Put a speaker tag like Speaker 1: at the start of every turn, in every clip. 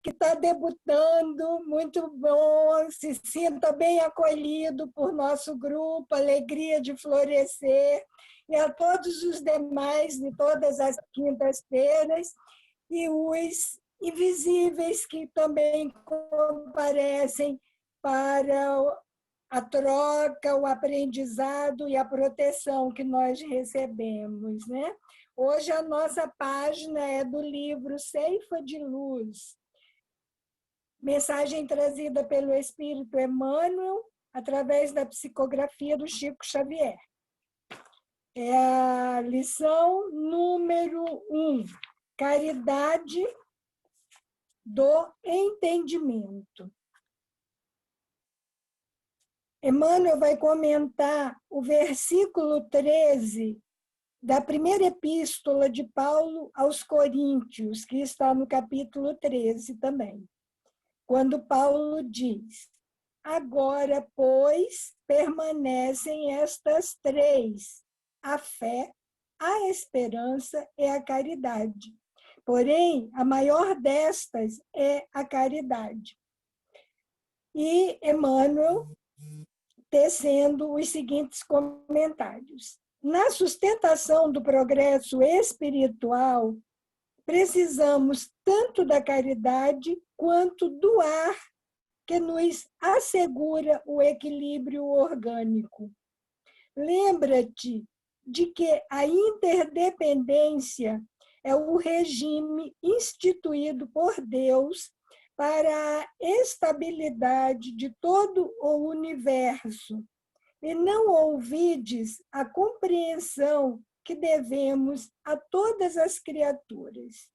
Speaker 1: que está debutando, muito bom, se sinta bem acolhido por nosso grupo, Alegria de Florescer, e a todos os demais, de todas as quintas-feiras, e os invisíveis que também comparecem para a troca, o aprendizado e a proteção que nós recebemos, né? Hoje a nossa página é do livro Ceifa de Luz, mensagem trazida pelo Espírito Emmanuel através da psicografia do Chico Xavier. É a lição número 1, Caridade do Entendimento. Emmanuel vai comentar o versículo 13 da primeira epístola de Paulo aos Coríntios, que está no capítulo 13 também, quando Paulo diz: agora, pois, permanecem estas três, a fé, a esperança e a caridade. Porém, a maior destas é a caridade. E Emmanuel tecendo os seguintes comentários. Na sustentação do progresso espiritual, precisamos tanto da caridade quanto do ar que nos assegura o equilíbrio orgânico. Lembra-te de que a interdependência é o regime instituído por Deus para a estabilidade de todo o universo, e não ouvides a compreensão que devemos a todas as criaturas.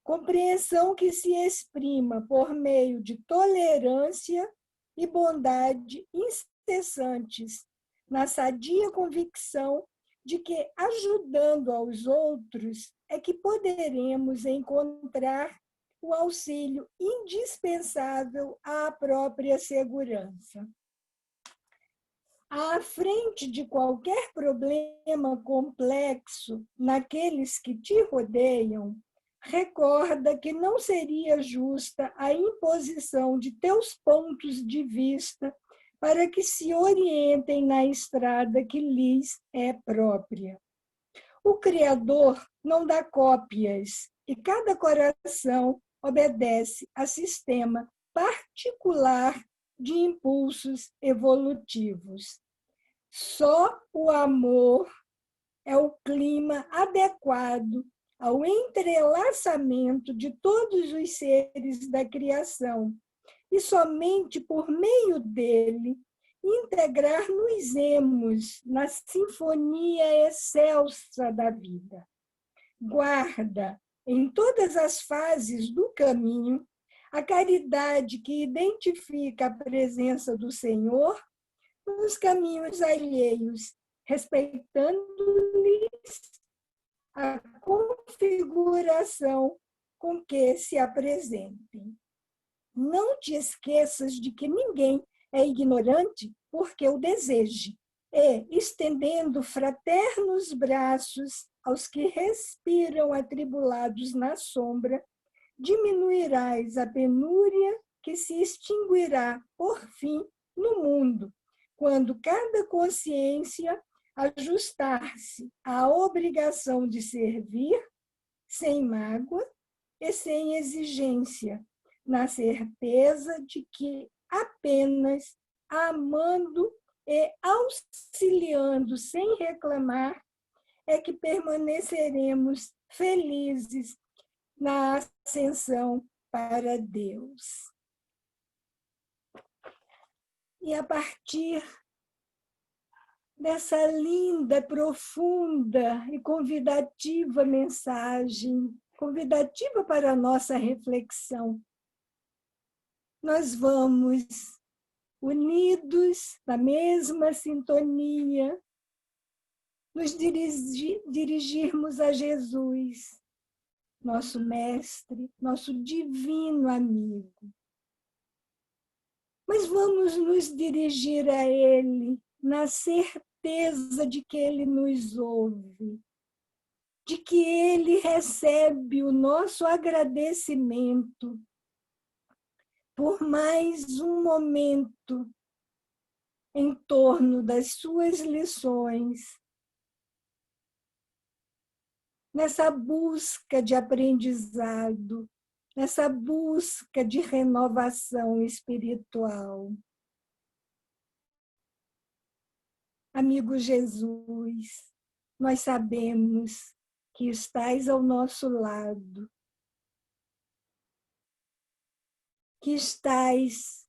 Speaker 1: Compreensão que se exprima por meio de tolerância e bondade incessantes, na sadia convicção de que, ajudando aos outros, é que poderemos encontrar o auxílio indispensável à própria segurança. À frente de qualquer problema complexo naqueles que te rodeiam, recorda que não seria justa a imposição de teus pontos de vista para que se orientem na estrada que lhes é própria. O Criador não dá cópias e cada coração obedece a sistema particular de impulsos evolutivos. Só o amor é o clima adequado ao entrelaçamento de todos os seres da criação e somente por meio dele integrar-nos-emos na sinfonia excelsa da vida. Guarda, em todas as fases do caminho, a caridade que identifica a presença do Senhor nos caminhos alheios, respeitando-lhes a configuração com que se apresentem. Não te esqueças de que ninguém é ignorante porque o deseje, e, estendendo fraternos braços aos que respiram atribulados na sombra, diminuirás a penúria que se extinguirá, por fim, no mundo, quando cada consciência ajustar-se à obrigação de servir, sem mágoa e sem exigência, na certeza de que apenas amando e auxiliando sem reclamar é que permaneceremos felizes na ascensão para Deus. E a partir dessa linda, profunda e convidativa mensagem, convidativa para a nossa reflexão, nós vamos, unidos na mesma sintonia, nos dirigirmos a Jesus, nosso mestre, nosso divino amigo. Mas vamos nos dirigir a Ele na certeza de que Ele nos ouve, de que Ele recebe o nosso agradecimento por mais um momento em torno das suas lições, nessa busca de aprendizado, nessa busca de renovação espiritual. Amigo Jesus, nós sabemos que estás ao nosso lado, que estás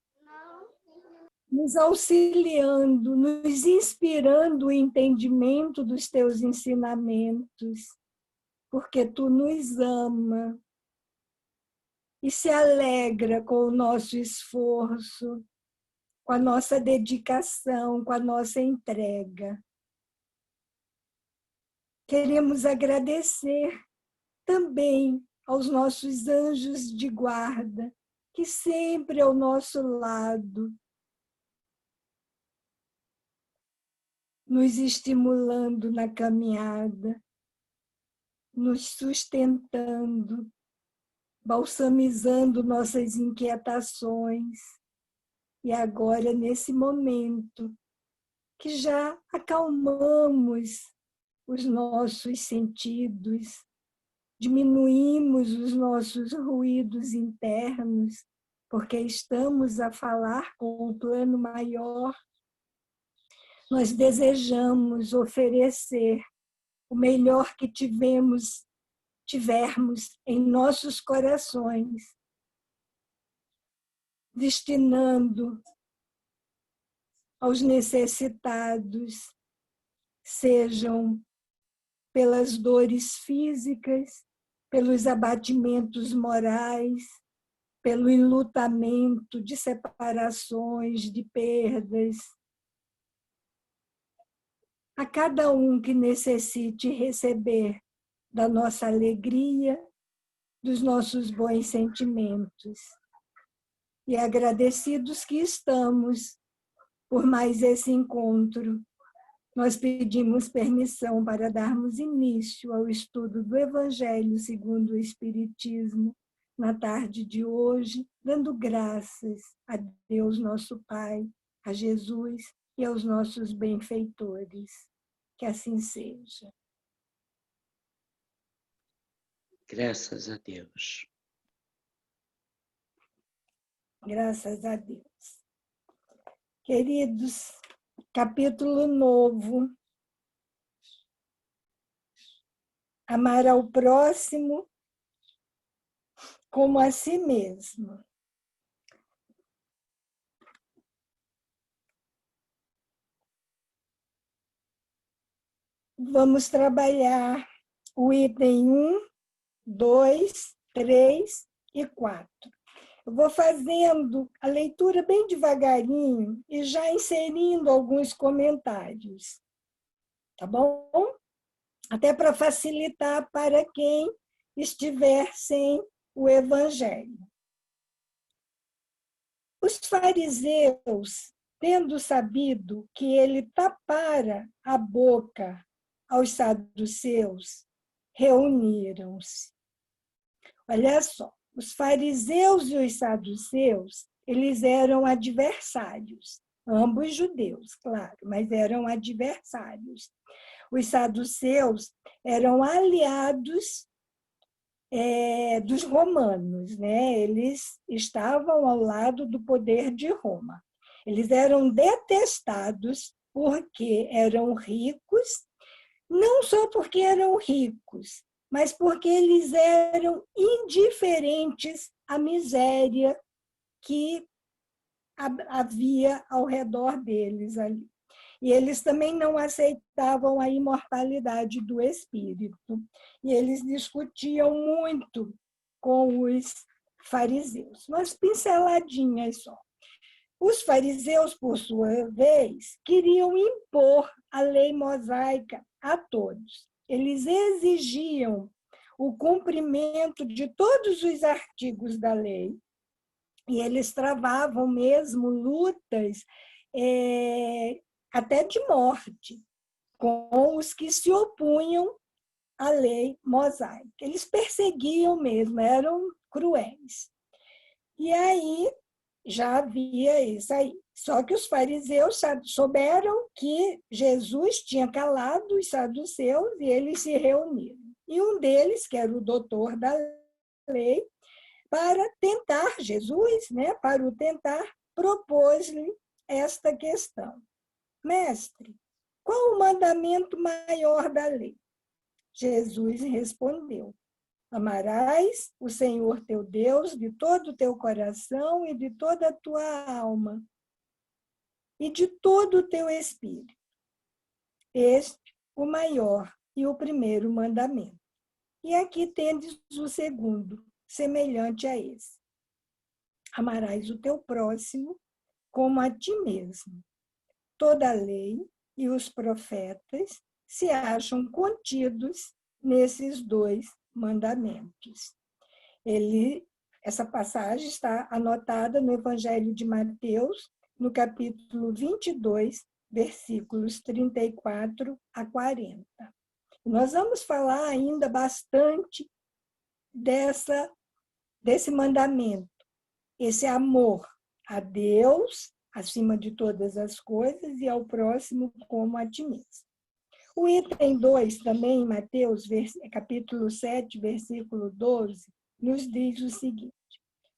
Speaker 1: nos auxiliando, nos inspirando o entendimento dos teus ensinamentos, porque tu nos ama e se alegra com o nosso esforço, com a nossa dedicação, com a nossa entrega. Queremos agradecer também aos nossos anjos de guarda, que sempre ao nosso lado, nos estimulando na caminhada, nos sustentando, balsamizando nossas inquietações. E agora, nesse momento, que já acalmamos os nossos sentidos, diminuímos os nossos ruídos internos, porque estamos a falar com o plano maior, nós desejamos oferecer o melhor que tivermos em nossos corações, destinando aos necessitados, sejam pelas dores físicas, pelos abatimentos morais, pelo enlutamento de separações, de perdas. A cada um que necessite receber da nossa alegria, dos nossos bons sentimentos. E agradecidos que estamos por mais esse encontro, nós pedimos permissão para darmos início ao estudo do Evangelho segundo o Espiritismo, na tarde de hoje, dando graças a Deus nosso Pai, a Jesus e aos nossos benfeitores. Que assim seja.
Speaker 2: Graças a Deus.
Speaker 1: Graças a Deus. Queridos, capítulo novo. Amar ao próximo como a si mesmo. Vamos trabalhar o item 1, 2, 3 e 4. Eu vou fazendo a leitura bem devagarinho e já inserindo alguns comentários. Tá bom? Até para facilitar para quem estiver sem o Evangelho. Os fariseus, tendo sabido que ele tapara a boca aos saduceus, reuniram-se. Olha só, os fariseus e os saduceus, eles eram adversários, ambos judeus, claro, mas eram adversários. Os saduceus eram aliados dos romanos, né? Eles estavam ao lado do poder de Roma. Eles eram detestados porque eram ricos, não só porque eram ricos, mas porque eles eram indiferentes à miséria que havia ao redor deles ali. E eles também não aceitavam a imortalidade do espírito. E eles discutiam muito com os fariseus. Umas pinceladinhas só. Os fariseus, por sua vez, queriam impor a lei mosaica a todos. Eles exigiam o cumprimento de todos os artigos da lei, e eles travavam mesmo lutas até de morte com os que se opunham à lei mosaica. Eles perseguiam mesmo, eram cruéis. E aí Já havia isso aí. Só que os fariseus souberam que Jesus tinha calado os saduceus e eles se reuniram. E um deles, que era o doutor da lei, para tentar Jesus, né, para o tentar, propôs-lhe esta questão. Mestre, qual o mandamento maior da lei? Jesus respondeu: amarás o Senhor teu Deus de todo o teu coração e de toda a tua alma e de todo o teu espírito. Este, o maior e o primeiro mandamento. E aqui tendes o segundo, semelhante a esse. Amarás o teu próximo como a ti mesmo. Toda a lei e os profetas se acham contidos nesses dois mandamentos. Essa passagem está anotada no Evangelho de Mateus, no capítulo 22, versículos 34 a 40. Nós vamos falar ainda bastante desse mandamento, esse amor a Deus, acima de todas as coisas, e ao próximo como a ti mesmo. O item 2, também em Mateus, capítulo 7, versículo 12, nos diz o seguinte: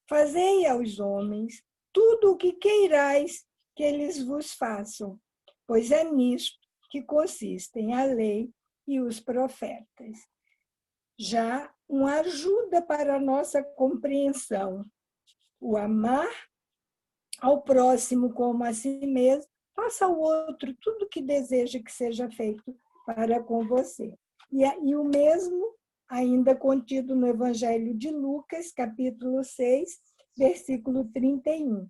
Speaker 1: fazei aos homens tudo o que queirais que eles vos façam, pois é nisto que consistem a lei e os profetas. Já uma ajuda para a nossa compreensão. O amar ao próximo como a si mesmo, faça ao outro tudo o que deseja que seja feito para com você. E o mesmo ainda contido no Evangelho de Lucas, capítulo 6, versículo 31.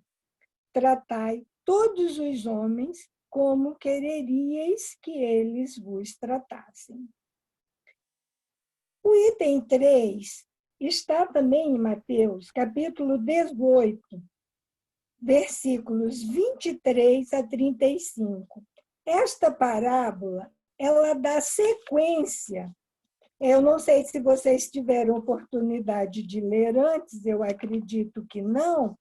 Speaker 1: Tratai todos os homens como quereríeis que eles vos tratassem. O item 3 está também em Mateus, capítulo 18, versículos 23 a 35. Esta parábola, ela dá sequência. Eu não sei se vocês tiveram oportunidade de ler antes, eu acredito que não,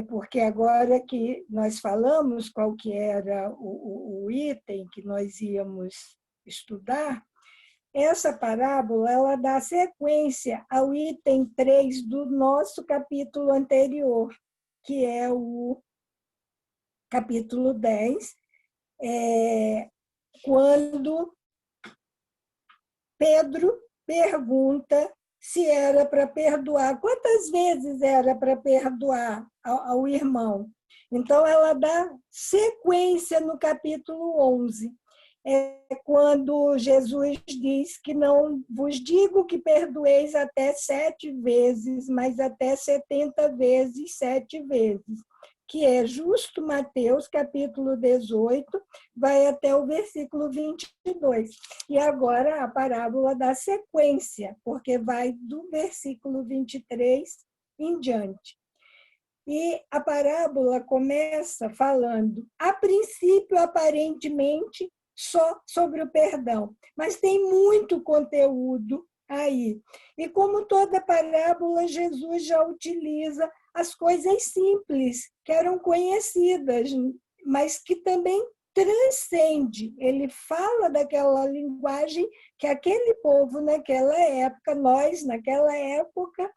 Speaker 1: porque agora que nós falamos qual que era o item que nós íamos estudar, essa parábola ela dá sequência ao item 3 do nosso capítulo anterior, que é o capítulo 10, quando Pedro pergunta se era para perdoar. Quantas vezes era para perdoar ao irmão? Então, ela dá sequência no capítulo 11. É quando Jesus diz que não vos digo que perdoeis até 7 vezes, mas até 70 vezes 7 vezes, que é justo Mateus, capítulo 18, vai até o versículo 22. E agora a parábola dá sequência, porque vai do versículo 23 em diante. E a parábola começa falando, a princípio, aparentemente, só sobre o perdão, mas tem muito conteúdo aí. E como toda parábola, Jesus já utiliza as coisas simples, que eram conhecidas, mas que também transcende. Ele fala daquela linguagem que aquele povo naquela época, nós naquela época,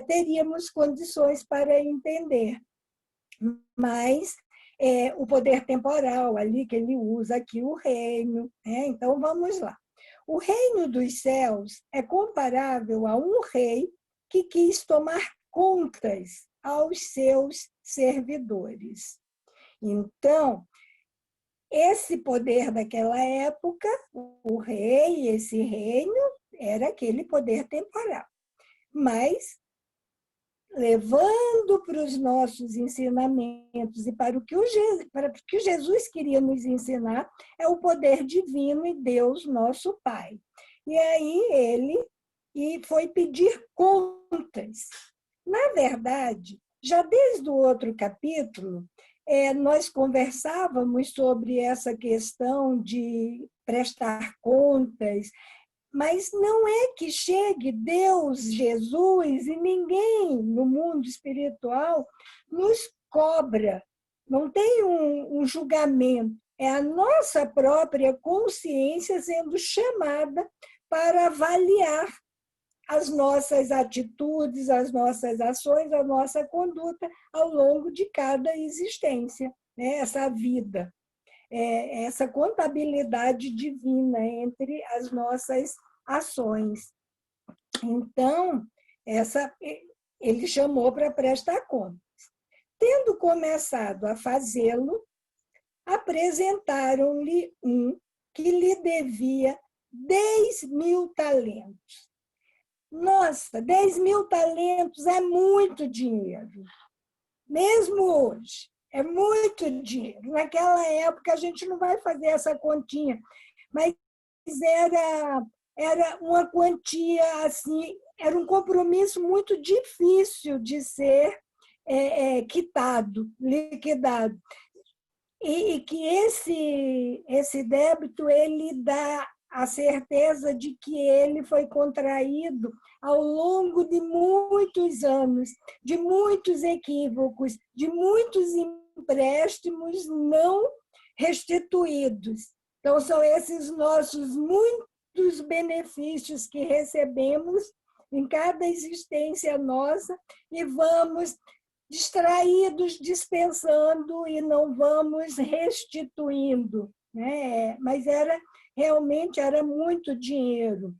Speaker 1: teríamos condições para entender. Mas o poder temporal ali que ele usa aqui, o reino. Então, vamos lá. O reino dos céus é comparável a um rei que quis tomar contas aos seus servidores. Então, esse poder daquela época, o rei, esse reino, era aquele poder temporal. Mas, levando para os nossos ensinamentos e para o que o Jesus queria nos ensinar, é o poder divino e Deus, nosso Pai. E aí ele foi pedir contas. Na verdade, já desde o outro capítulo, nós conversávamos sobre essa questão de prestar contas, Mas não é que chegue Deus, Jesus, e ninguém no mundo espiritual nos cobra. Não tem um julgamento. É a nossa própria consciência sendo chamada para avaliar as nossas atitudes, as nossas ações, a nossa conduta ao longo de cada existência, né? Essa vida, essa contabilidade divina entre as nossas ações. Então, ele chamou para prestar contas. Tendo começado a fazê-lo, apresentaram-lhe um que lhe devia 10.000 talentos. Nossa, 10.000 talentos é muito dinheiro, mesmo hoje. É muito dinheiro. Naquela época, a gente não vai fazer essa continha, mas era uma quantia assim, era um compromisso muito difícil de ser quitado, liquidado. E que esse débito ele dá a certeza de que ele foi contraído ao longo de muitos anos, de muitos equívocos, de muitos empréstimos não restituídos. Então, são esses nossos muitos benefícios que recebemos em cada existência nossa e vamos distraídos, dispensando e não vamos restituindo, né? Mas realmente era muito dinheiro.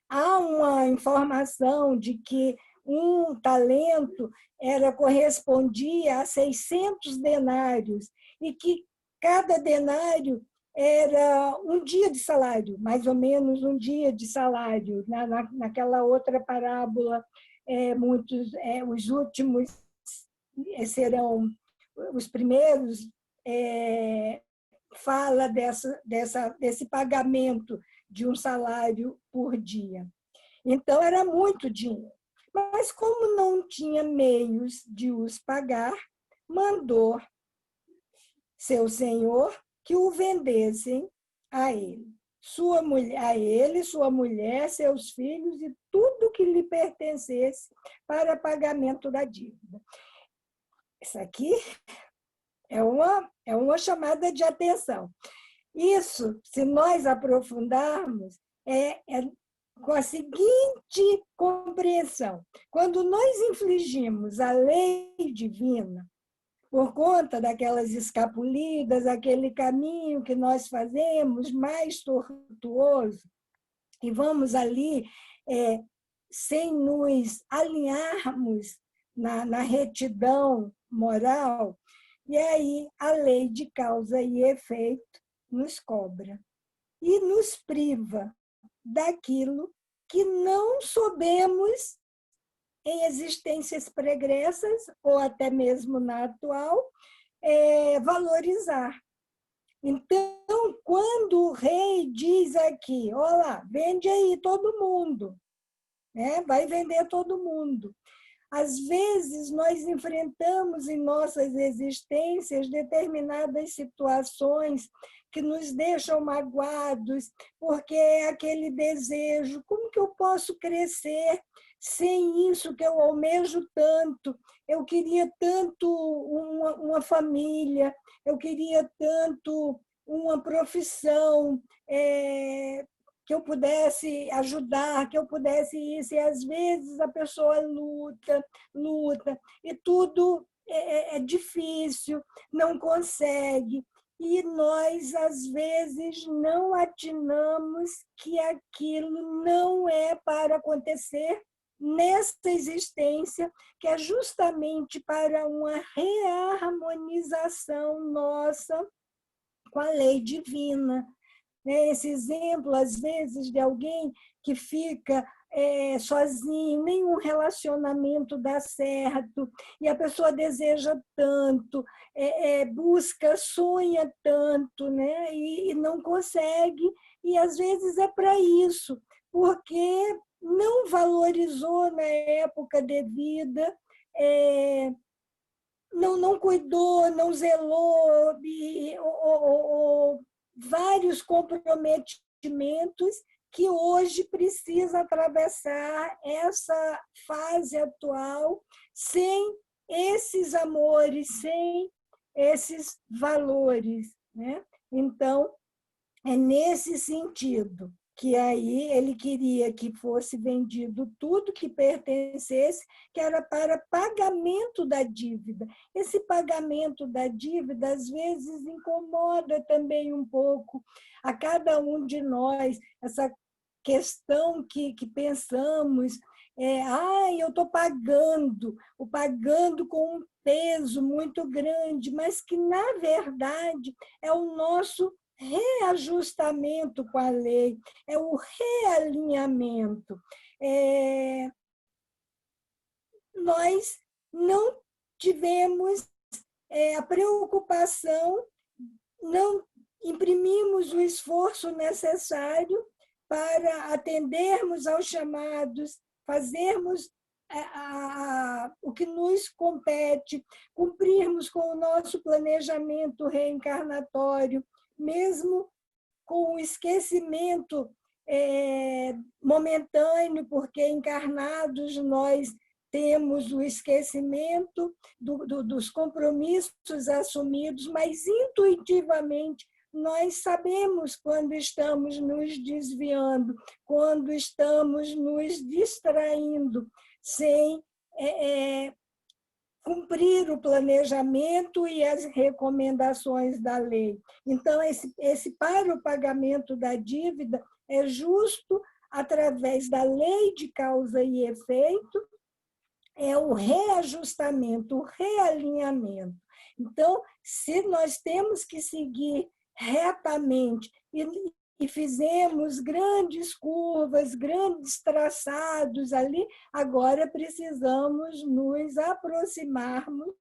Speaker 1: Há uma informação de que um talento correspondia a 600 denários e que cada denário era um dia de salário, mais ou menos um dia de salário. Naquela outra parábola, os últimos serão os primeiros, fala desse pagamento de um salário por dia. Então, era muito dinheiro. Mas, como não tinha meios de os pagar, mandou seu senhor que o vendessem a ele. Sua mulher, seus filhos e tudo que lhe pertencesse para pagamento da dívida. Isso aqui é uma chamada de atenção. Isso, se nós aprofundarmos, com a seguinte compreensão. Quando nós infligimos a lei divina, por conta daquelas escapulidas, aquele caminho que nós fazemos mais tortuoso, e vamos ali sem nos alinharmos na retidão moral, e aí a lei de causa e efeito nos cobra e nos priva daquilo que não soubemos em existências pregressas, ou até mesmo na atual, valorizar. Então, quando o rei diz aqui, olá, vende aí todo mundo, né? Vai vender todo mundo. Às vezes, nós enfrentamos em nossas existências determinadas situações que nos deixam magoados, porque é aquele desejo, como que eu posso crescer sem isso que eu almejo tanto? Eu queria tanto uma família, eu queria tanto uma profissão, que eu pudesse ajudar, que eu pudesse isso. E, às vezes, a pessoa luta, e tudo é difícil, não consegue. E nós, às vezes, não atinamos que aquilo não é para acontecer nesta existência, que é justamente para uma reharmonização nossa com a lei divina. Esse exemplo, às vezes, de alguém que fica sozinho, nenhum relacionamento dá certo, e a pessoa deseja tanto, busca, sonha tanto, né? E não consegue, e às vezes é para isso, porque não valorizou na época devida, não cuidou, não zelou, vários comprometimentos que hoje precisa atravessar essa fase atual sem esses amores, sem esses valores, né? Então, é nesse sentido que aí ele queria que fosse vendido tudo que pertencesse, que era para pagamento da dívida. Esse pagamento da dívida, às vezes, incomoda também um pouco a cada um de nós, essa questão que pensamos, eu estou pagando, o pagando com um peso muito grande, mas que, na verdade, é o nosso reajustamento com a lei, é o realinhamento. Nós não tivemos a preocupação, não imprimimos o esforço necessário para atendermos aos chamados, fazermos o que nos compete, cumprirmos com o nosso planejamento reencarnatório, mesmo com o esquecimento momentâneo, porque encarnados nós temos o esquecimento dos compromissos assumidos, mas intuitivamente nós sabemos quando estamos nos desviando, quando estamos nos distraindo, sem cumprir o planejamento e as recomendações da lei. Então, esse para o pagamento da dívida é justo através da lei de causa e efeito, é o reajustamento, o realinhamento. Então, se nós temos que seguir retamente e fizemos grandes curvas, grandes traçados ali, agora precisamos nos aproximarmos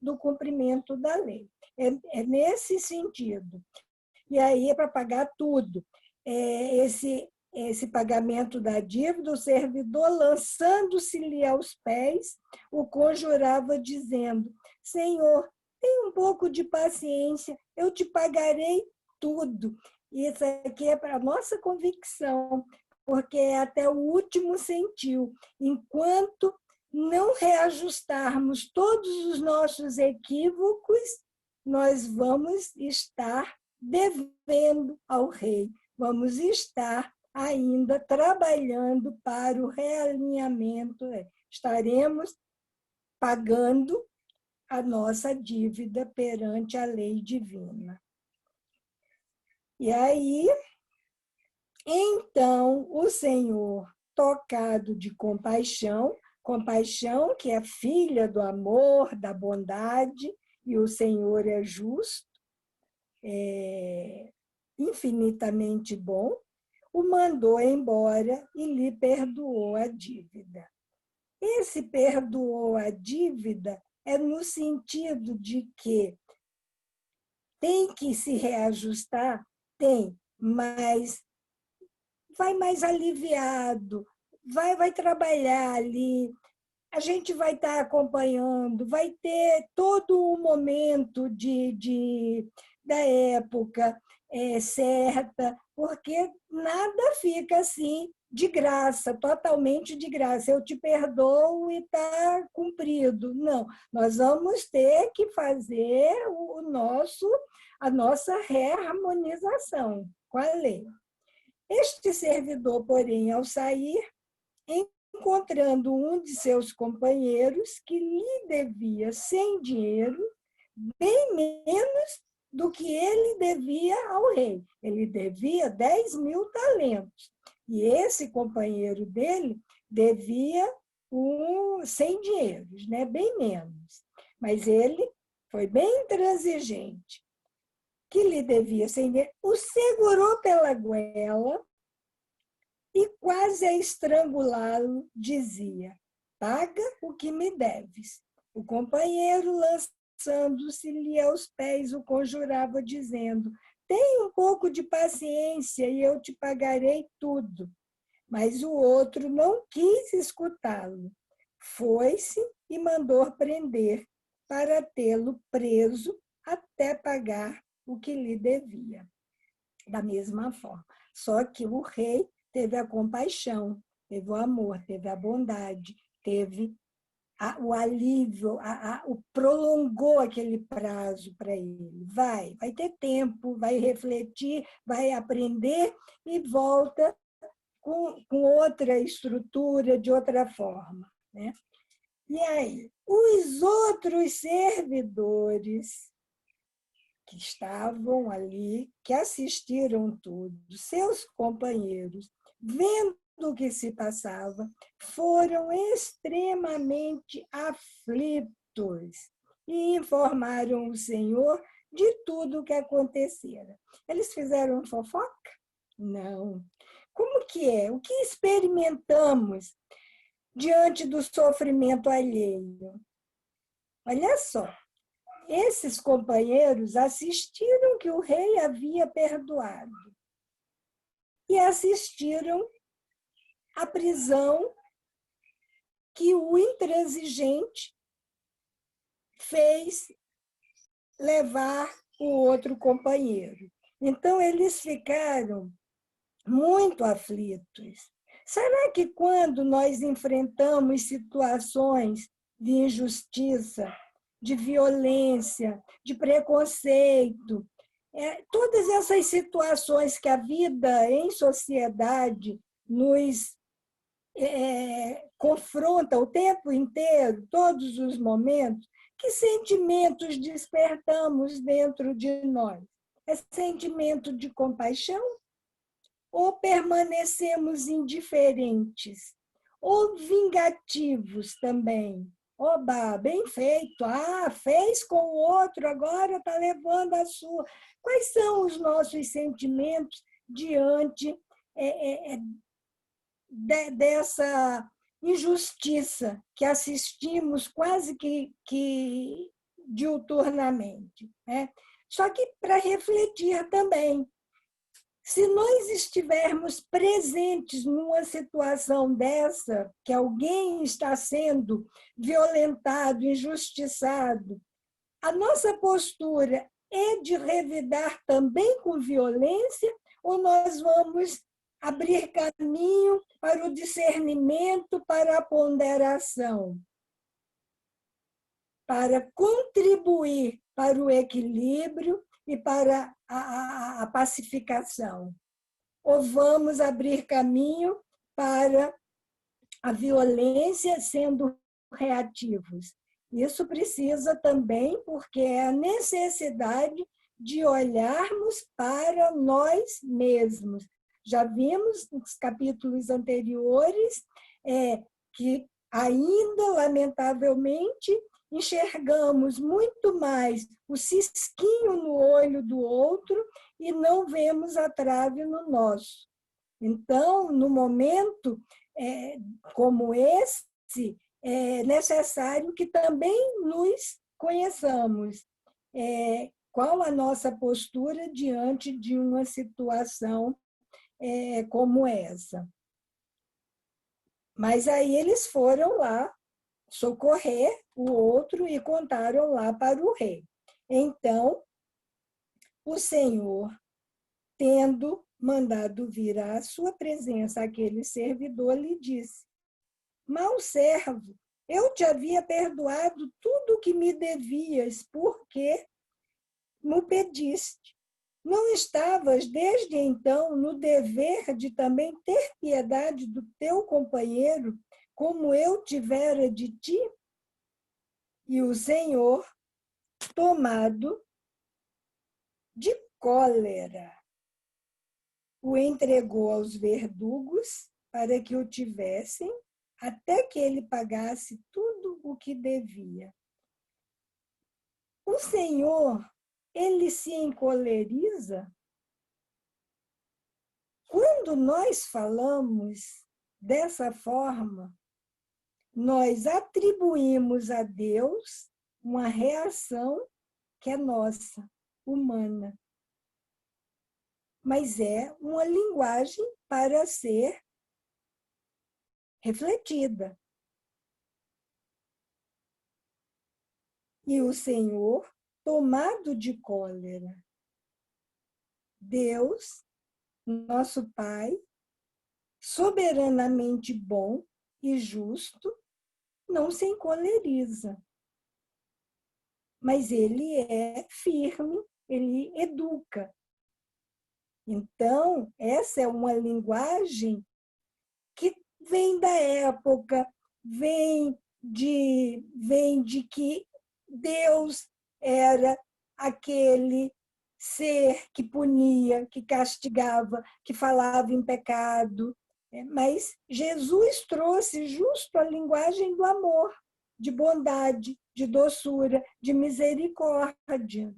Speaker 1: do cumprimento da lei. É nesse sentido. E aí é para pagar tudo. Esse pagamento da dívida, o servidor, lançando-se-lhe aos pés, o conjurava, dizendo: Senhor, tenha um pouco de paciência, eu te pagarei tudo. Isso aqui é para a nossa convicção, porque é até o último centil. Enquanto não reajustarmos todos os nossos equívocos, nós vamos estar devendo ao rei, vamos estar ainda trabalhando para o realinhamento, estaremos pagando a nossa dívida perante a lei divina. E aí, então, o Senhor, tocado de compaixão, compaixão que é filha do amor, da bondade, e o Senhor é justo, infinitamente bom, o mandou embora e lhe perdoou a dívida. Esse perdoou a dívida é no sentido de que tem que se reajustar, tem, mas vai mais aliviado, vai trabalhar ali, a gente vai estar acompanhando, vai ter todo o momento da época certa, porque nada fica assim de graça, totalmente de graça. Eu te perdoo e está cumprido. Não, nós vamos ter que fazer a nossa reharmonização com a lei. Este servidor, porém, ao sair, encontrando um de seus companheiros que lhe devia 100 dinheiro, bem menos do que ele devia ao rei. Ele devia 10.000 talentos. E esse companheiro dele devia 100 dinheiros, né? Bem menos. Mas ele foi bem intransigente. Que lhe devia 100 dinheiros, o segurou pela goela e, quase a estrangulá-lo, dizia: paga o que me deves. O companheiro, lançando-se-lhe aos pés, o conjurava, dizendo: tenha um pouco de paciência e eu te pagarei tudo. Mas o outro não quis escutá-lo. Foi-se e mandou prender, para tê-lo preso até pagar o que lhe devia. Da mesma forma. Só que o rei teve a compaixão, teve o amor, teve a bondade, teve o alívio, prolongou aquele prazo para ele. Vai ter tempo, vai refletir, vai aprender e volta com outra estrutura, de outra forma, né? E aí, os outros servidores que estavam ali, que assistiram tudo, seus companheiros, vendo o que se passava, foram extremamente aflitos e informaram o Senhor de tudo o que acontecera. Eles fizeram fofoca? Não. Como que é? O que experimentamos diante do sofrimento alheio? Olha só, esses companheiros assistiram que o rei havia perdoado e assistiram à prisão que o intransigente fez levar o outro companheiro. Então, eles ficaram muito aflitos. Será que quando nós enfrentamos situações de injustiça, de violência, de preconceito, todas essas situações que a vida em sociedade nos confronta o tempo inteiro, todos os momentos, que sentimentos despertamos dentro de nós? É sentimento de compaixão? Ou permanecemos indiferentes? Ou vingativos também? Oba, bem feito. Fez com o outro, agora está levando a sua. Quais são os nossos sentimentos diante dessa injustiça que assistimos quase que diuturnamente, né? Só que para refletir também, se nós estivermos presentes numa situação dessa, que alguém está sendo violentado, injustiçado, a nossa postura é de revidar também com violência ou nós vamos abrir caminho para o discernimento, para a ponderação, para contribuir para o equilíbrio e para a pacificação? Ou vamos abrir caminho para a violência, sendo reativos? Isso precisa também, porque é a necessidade de olharmos para nós mesmos. Já vimos nos capítulos anteriores que ainda, lamentavelmente, enxergamos muito mais o cisquinho no olho do outro e não vemos a trave no nosso. Então, no momento como esse, é necessário que também nos conheçamos. Qual a nossa postura diante de uma situação como essa? Mas aí eles foram lá socorrer o outro e contaram lá para o rei. Então, o Senhor, tendo mandado vir à sua presença aquele servidor, lhe disse: mau servo, eu te havia perdoado tudo o que me devias, porque me pediste. Não estavas desde então no dever de também ter piedade do teu companheiro, como eu tivera de ti? E o Senhor, tomado de cólera, o entregou aos verdugos para que o tivessem, até que ele pagasse tudo o que devia. O Senhor, ele se encoleriza quando nós falamos dessa forma. Nós atribuímos a Deus uma reação que é nossa, humana. Mas é uma linguagem para ser refletida. E o Senhor, tomado de cólera, Deus, nosso Pai, soberanamente bom e justo, não se encoleriza. Mas ele é firme, ele educa. Então, essa é uma linguagem que vem da época, vem de que Deus era aquele ser que punia, que castigava, que falava em pecado. Mas Jesus trouxe justo a linguagem do amor, de bondade, de doçura, de misericórdia.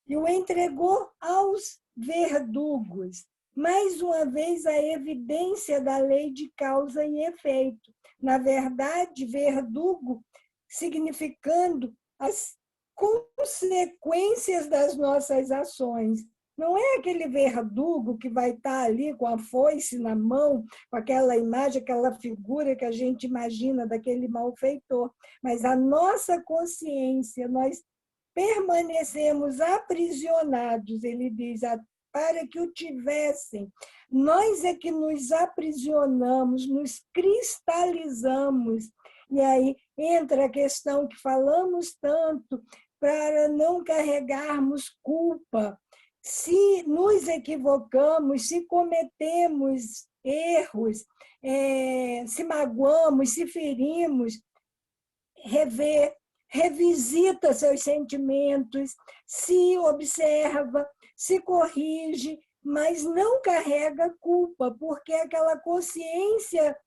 Speaker 1: E o entregou aos verdugos. Mais uma vez, a evidência da lei de causa e efeito. Na verdade, verdugo significando as consequências das nossas ações. Não é aquele verdugo que vai estar ali com a foice na mão, com aquela imagem, aquela figura que a gente imagina daquele malfeitor, mas a nossa consciência, nós permanecemos aprisionados, ele diz, para que o tivessem. Nós é que nos aprisionamos, nos cristalizamos. E aí entra a questão que falamos tanto, para não carregarmos culpa. Se nos equivocamos, se cometemos erros, se magoamos, se ferimos, revisita seus sentimentos, se observa, se corrige, mas não carrega culpa, porque aquela consciência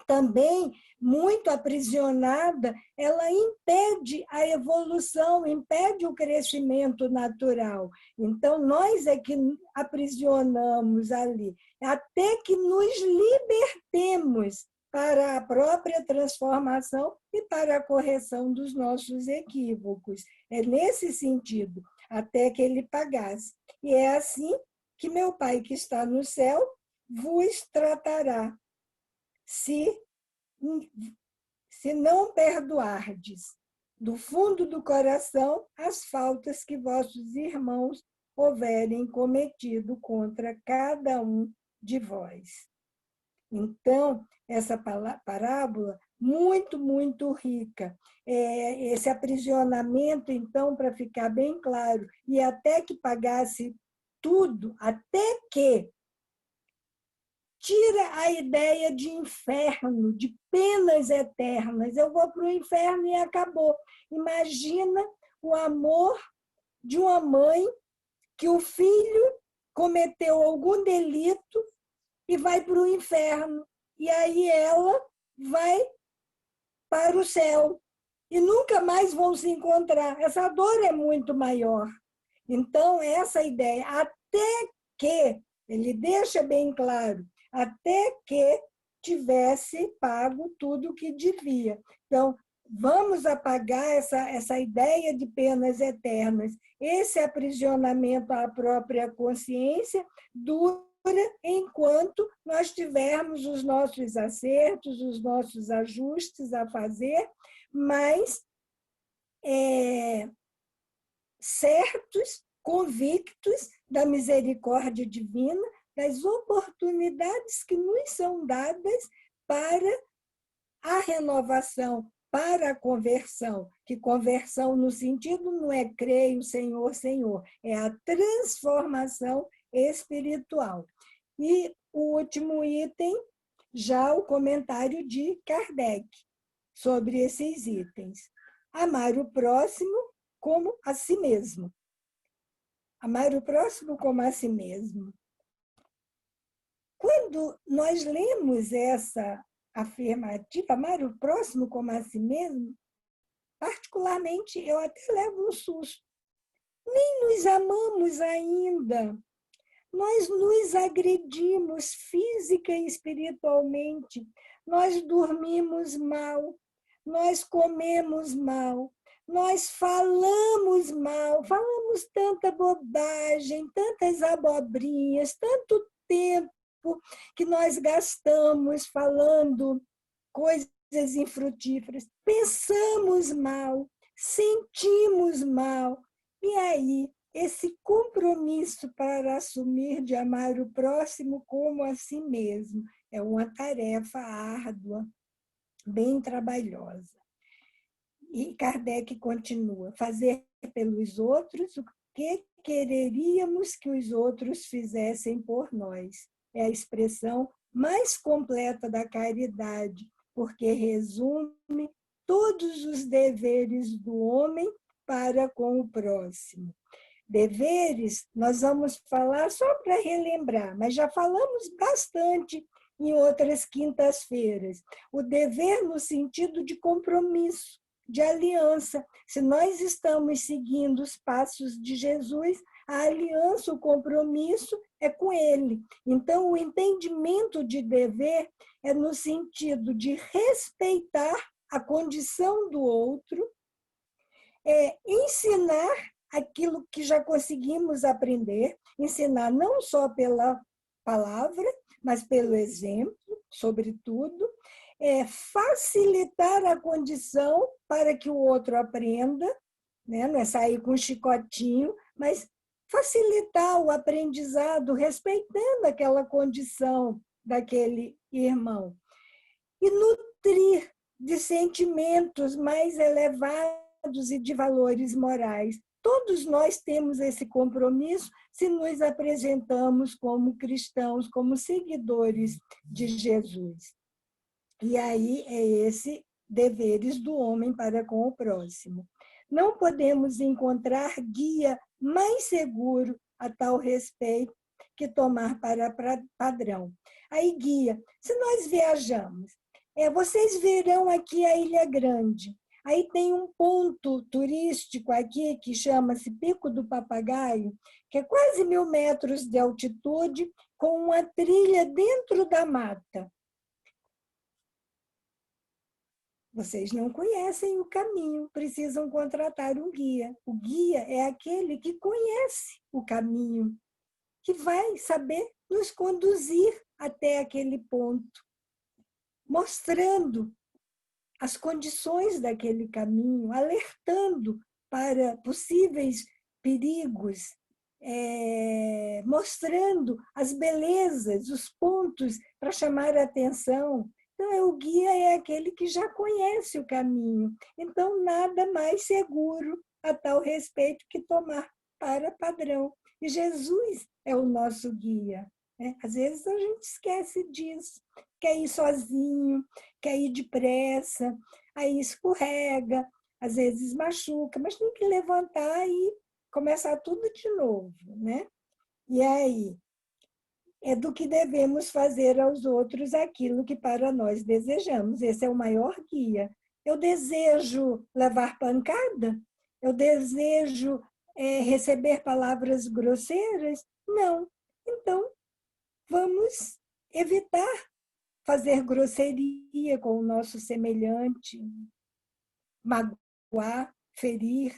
Speaker 1: também muito aprisionada, ela impede a evolução, impede o crescimento natural. Então, nós é que aprisionamos ali, até que nos libertemos para a própria transformação e para a correção dos nossos equívocos. É nesse sentido, até que ele pagasse. E é assim que meu Pai que está no céu vos tratará, se não perdoardes do fundo do coração as faltas que vossos irmãos houverem cometido contra cada um de vós. Então, essa parábola, muito, muito rica. Esse aprisionamento, então, para ficar bem claro, e até que pagasse tudo, até que tira a ideia de inferno, de penas eternas. Eu vou para o inferno e acabou. Imagina o amor de uma mãe que o filho cometeu algum delito e vai para o inferno. E aí ela vai para o céu. E nunca mais vão se encontrar. Essa dor é muito maior. Então, essa ideia, até que, ele deixa bem claro, até que tivesse pago tudo o que devia. Então, vamos apagar essa ideia de penas eternas. Esse aprisionamento à própria consciência dura enquanto nós tivermos os nossos acertos, os nossos ajustes a fazer, mas certos, convictos da misericórdia divina, das oportunidades que nos são dadas para a renovação, para a conversão, que conversão no sentido não é creio, Senhor, Senhor, é a transformação espiritual. E o último item, já o comentário de Kardec sobre esses itens. Amar o próximo como a si mesmo. Amar o próximo como a si mesmo. Quando nós lemos essa afirmativa, amar o próximo como a si mesmo, particularmente eu até levo um susto. Nem nos amamos ainda. Nós nos agredimos física e espiritualmente. Nós dormimos mal. Nós comemos mal. Nós falamos mal. Falamos tanta bobagem, tantas abobrinhas, tanto tempo que nós gastamos falando coisas infrutíferas. Pensamos mal, sentimos mal. E aí, esse compromisso para assumir de amar o próximo como a si mesmo é uma tarefa árdua, bem trabalhosa. E Kardec continua: fazer pelos outros o que quereríamos que os outros fizessem por nós. É a expressão mais completa da caridade, porque resume todos os deveres do homem para com o próximo. Deveres, nós vamos falar só para relembrar, mas já falamos bastante em outras quintas-feiras. O dever no sentido de compromisso, de aliança. Se nós estamos seguindo os passos de Jesus, a aliança, o compromisso é com Ele. Então, o entendimento de dever é no sentido de respeitar a condição do outro, ensinar aquilo que já conseguimos aprender, ensinar não só pela palavra, mas pelo exemplo, sobretudo, facilitar a condição para que o outro aprenda, né? Não é sair com um chicotinho, mas facilitar o aprendizado, respeitando aquela condição daquele irmão. E nutrir de sentimentos mais elevados e de valores morais. Todos nós temos esse compromisso se nos apresentamos como cristãos, como seguidores de Jesus. E aí é esse deveres do homem para com o próximo. Não podemos encontrar guia mais seguro a tal respeito que tomar para padrão. Aí, guia, se nós viajamos, vocês verão aqui a Ilha Grande. Aí tem um ponto turístico aqui que chama-se Pico do Papagaio, que é quase 1.000 metros de altitude, com uma trilha dentro da mata. Vocês não conhecem o caminho, precisam contratar um guia. O guia é aquele que conhece o caminho, que vai saber nos conduzir até aquele ponto, mostrando as condições daquele caminho, alertando para possíveis perigos, mostrando as belezas, os pontos para chamar a atenção. Então, o guia é aquele que já conhece o caminho. Então, nada mais seguro a tal respeito que tomar para padrão. E Jesus é o nosso guia. Às vezes a gente esquece disso, quer ir sozinho, quer ir depressa, aí escorrega, às vezes machuca, mas tem que levantar e começar tudo de novo, né? E aí, é do que devemos fazer aos outros aquilo que para nós desejamos. Esse é o maior guia. Eu desejo levar pancada? Eu desejo receber palavras grosseiras? Não. Então, vamos evitar fazer grosseria com o nosso semelhante, magoar, ferir.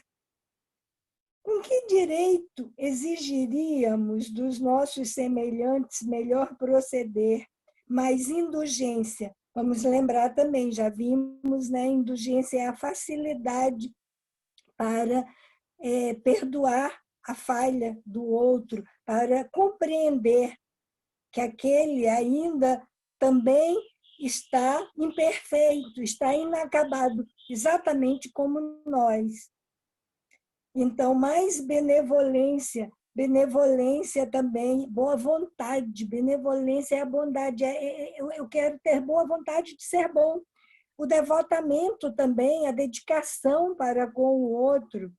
Speaker 1: Com que direito exigiríamos dos nossos semelhantes melhor proceder, mais indulgência? Vamos lembrar também, já vimos, né? Indulgência é a facilidade para perdoar a falha do outro, para compreender que aquele ainda também está imperfeito, está inacabado, exatamente como nós. Então, mais benevolência, benevolência também, boa vontade, benevolência é a bondade, eu quero ter boa vontade de ser bom. O devotamento também, a dedicação para com o outro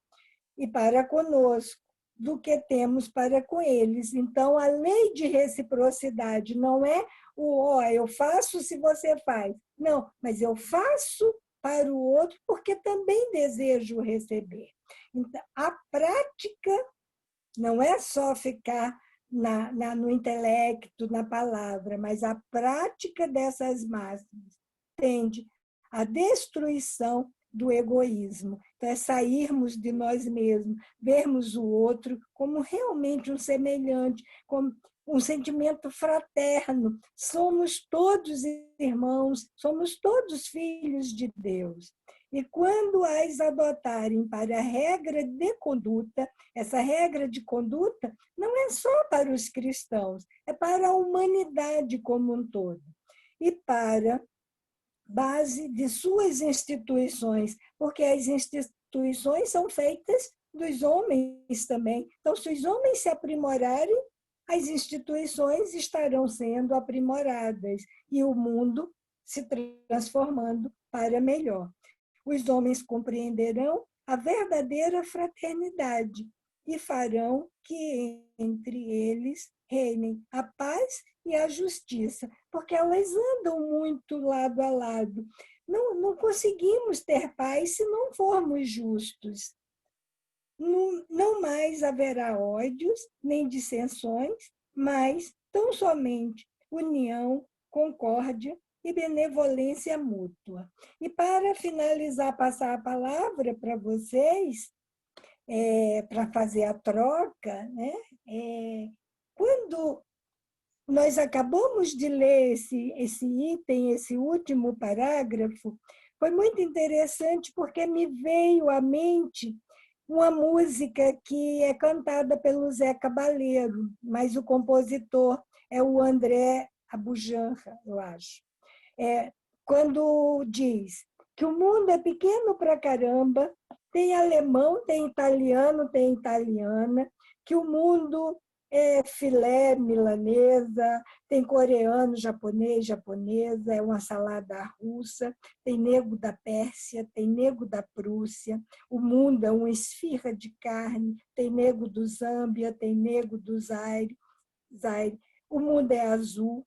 Speaker 1: e para conosco, do que temos para com eles. Então, a lei de reciprocidade não é eu faço se você faz. Não, mas eu faço para o outro porque também desejo receber. Então, a prática não é só ficar no intelecto, na palavra, mas a prática dessas máximas tende à destruição do egoísmo. Então, é sairmos de nós mesmos, vermos o outro como realmente um semelhante, como um sentimento fraterno. Somos todos irmãos, somos todos filhos de Deus. E quando as adotarem para a regra de conduta, essa regra de conduta não é só para os cristãos, é para a humanidade como um todo. E para base de suas instituições, porque as instituições são feitas dos homens também. Então, se os homens se aprimorarem, as instituições estarão sendo aprimoradas e o mundo se transformando para melhor. Os homens compreenderão a verdadeira fraternidade e farão que entre eles reinem a paz e a justiça, porque elas andam muito lado a lado. Não conseguimos ter paz se não formos justos. Não mais haverá ódios, nem dissensões, mas tão somente união, concórdia e benevolência mútua. E para finalizar, passar a palavra para vocês, para fazer a troca, né? Quando nós acabamos de ler esse item, esse último parágrafo, foi muito interessante porque me veio à mente uma música que é cantada pelo Zé Cabaleiro, mas o compositor é o André Abujanra, eu acho. Quando diz que o mundo é pequeno pra caramba, tem alemão, tem italiano, tem italiana, que o mundo é filé milanesa, tem coreano, japonês, japonesa, é uma salada russa, tem nego da Pérsia, tem nego da Prússia, o mundo é uma esfirra de carne, tem nego do Zâmbia, tem nego do Zaire, o mundo é azul,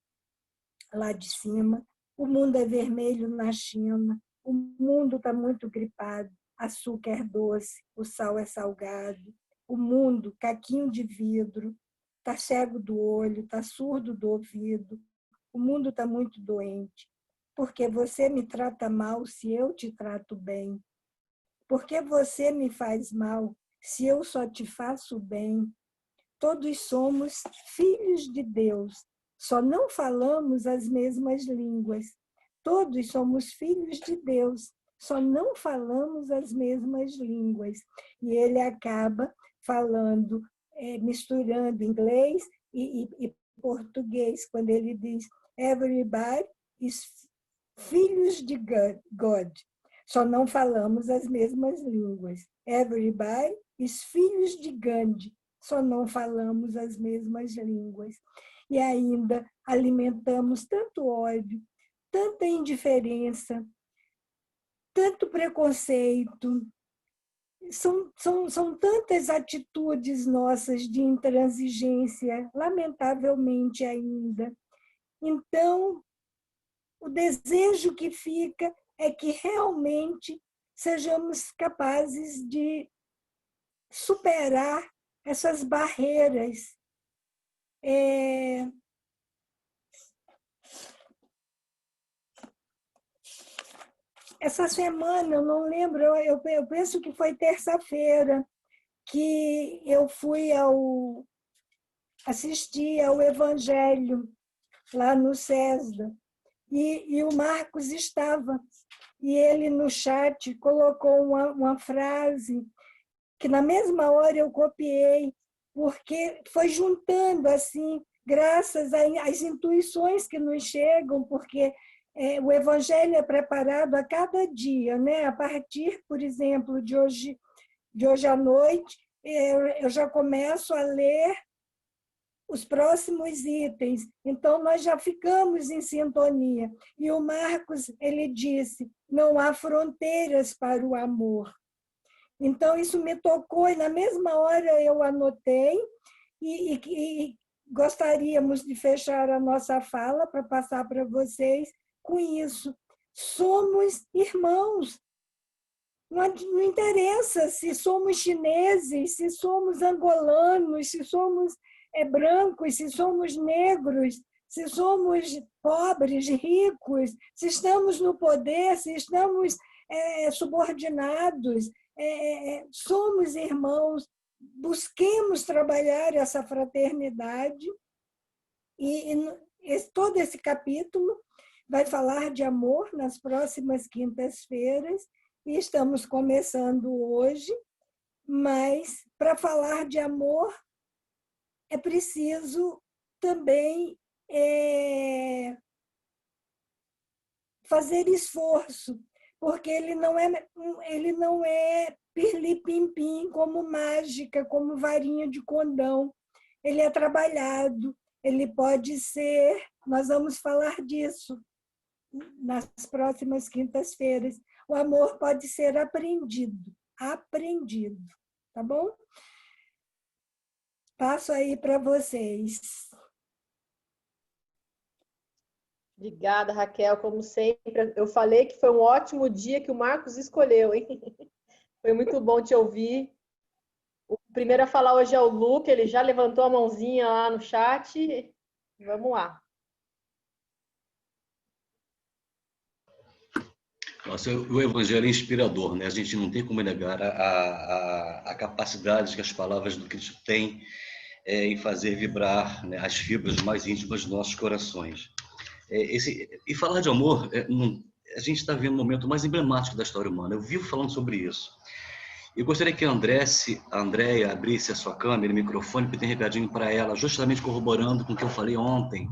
Speaker 1: lá de cima, o mundo é vermelho na China, o mundo está muito gripado, açúcar é doce, o sal é salgado, o mundo, caquinho de vidro, está cego do olho, está surdo do ouvido, o mundo está muito doente, porque você me trata mal se eu te trato bem, porque você me faz mal se eu só te faço bem. Todos somos filhos de Deus, só não falamos as mesmas línguas. Todos somos filhos de Deus, só não falamos as mesmas línguas. E ele acaba falando, misturando inglês e português, quando ele diz everybody is filhos de God. Só não falamos as mesmas línguas. Everybody is filhos de Gandhi. Só não falamos as mesmas línguas. E ainda alimentamos tanto ódio, tanta indiferença, tanto preconceito. São tantas atitudes nossas de intransigência, lamentavelmente ainda. Então, o desejo que fica é que realmente sejamos capazes de superar essas barreiras. Essa semana, eu não lembro, eu penso que foi terça-feira, que eu fui assistir ao Evangelho lá no CESDA, e o Marcos estava, e ele no chat colocou uma frase que na mesma hora eu copiei, porque foi juntando assim, graças às intuições que nos chegam, porque o Evangelho é preparado a cada dia, né? A partir, por exemplo, de hoje à noite, eu já começo a ler os próximos itens. Então, nós já ficamos em sintonia. E o Marcos, ele disse, não há fronteiras para o amor. Então, isso me tocou, e na mesma hora eu anotei, e gostaríamos de fechar a nossa fala para passar para vocês com isso. Somos irmãos. Não interessa se somos chineses, se somos angolanos, se somos brancos, se somos negros, se somos pobres, ricos, se estamos no poder, se estamos subordinados. Somos irmãos, busquemos trabalhar essa fraternidade e todo esse capítulo vai falar de amor nas próximas quintas-feiras e estamos começando hoje, mas para falar de amor é preciso também fazer esforço, porque ele não é pirlim-pim-pim, como mágica, como varinha de condão. Ele é trabalhado, ele pode ser, nós vamos falar disso nas próximas quintas-feiras. O amor pode ser aprendido, tá bom? Passo aí para vocês.
Speaker 3: Obrigada, Raquel, como sempre. Eu falei que foi um ótimo dia que o Marcos escolheu, hein? Foi muito bom te ouvir. O primeiro a falar hoje é o Luca, ele já levantou a mãozinha lá no chat. Vamos lá.
Speaker 4: Nossa, o Evangelho é inspirador, né? A gente não tem como negar a capacidade que as palavras do Cristo têm em fazer vibrar, né, as fibras mais íntimas dos nossos corações. E falar de amor, a gente está vendo o momento mais emblemático da história humana. Eu vivo falando sobre isso. Eu gostaria que a Andréia abrisse a sua câmera e microfone, porque tem recadinho para ela, justamente corroborando com o que eu falei ontem,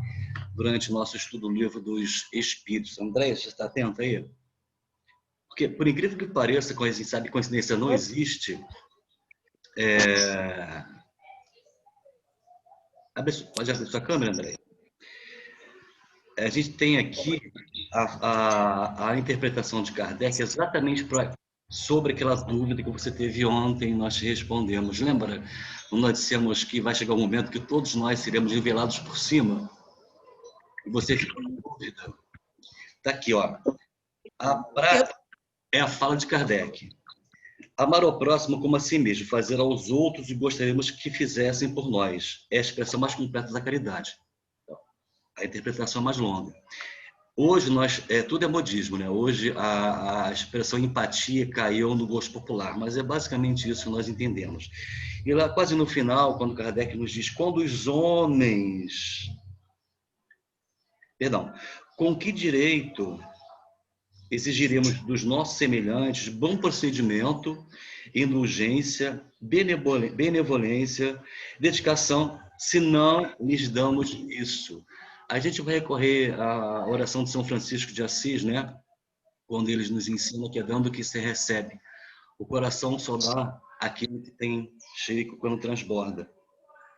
Speaker 4: durante o nosso estudo do livro dos Espíritos. Andréia, você está atenta aí? Porque, por incrível que pareça, sabe, coincidência não existe. Pode abrir sua câmera, André? A gente tem aqui a interpretação de Kardec exatamente sobre aquela dúvida que você teve ontem, nós te respondemos. Lembra? Nós dissemos que vai chegar um momento que todos nós seremos nivelados por cima. E você ficou em dúvida. Está aqui, ó. É a fala de Kardec. Amar ao próximo como a si mesmo, fazer aos outros e gostaríamos que fizessem por nós. É a expressão mais completa da caridade. A interpretação mais longa. Hoje, tudo é modismo, né? Hoje, a expressão empatia caiu no gosto popular, mas é basicamente isso que nós entendemos. E lá, quase no final, quando Kardec nos diz, com que direito exigiremos dos nossos semelhantes bom procedimento, indulgência, benevolência, dedicação, se não lhes damos isso? A gente vai recorrer à oração de São Francisco de Assis, né? Quando eles nos ensinam que é dando que se recebe. O coração só dá aquilo que tem cheio quando transborda.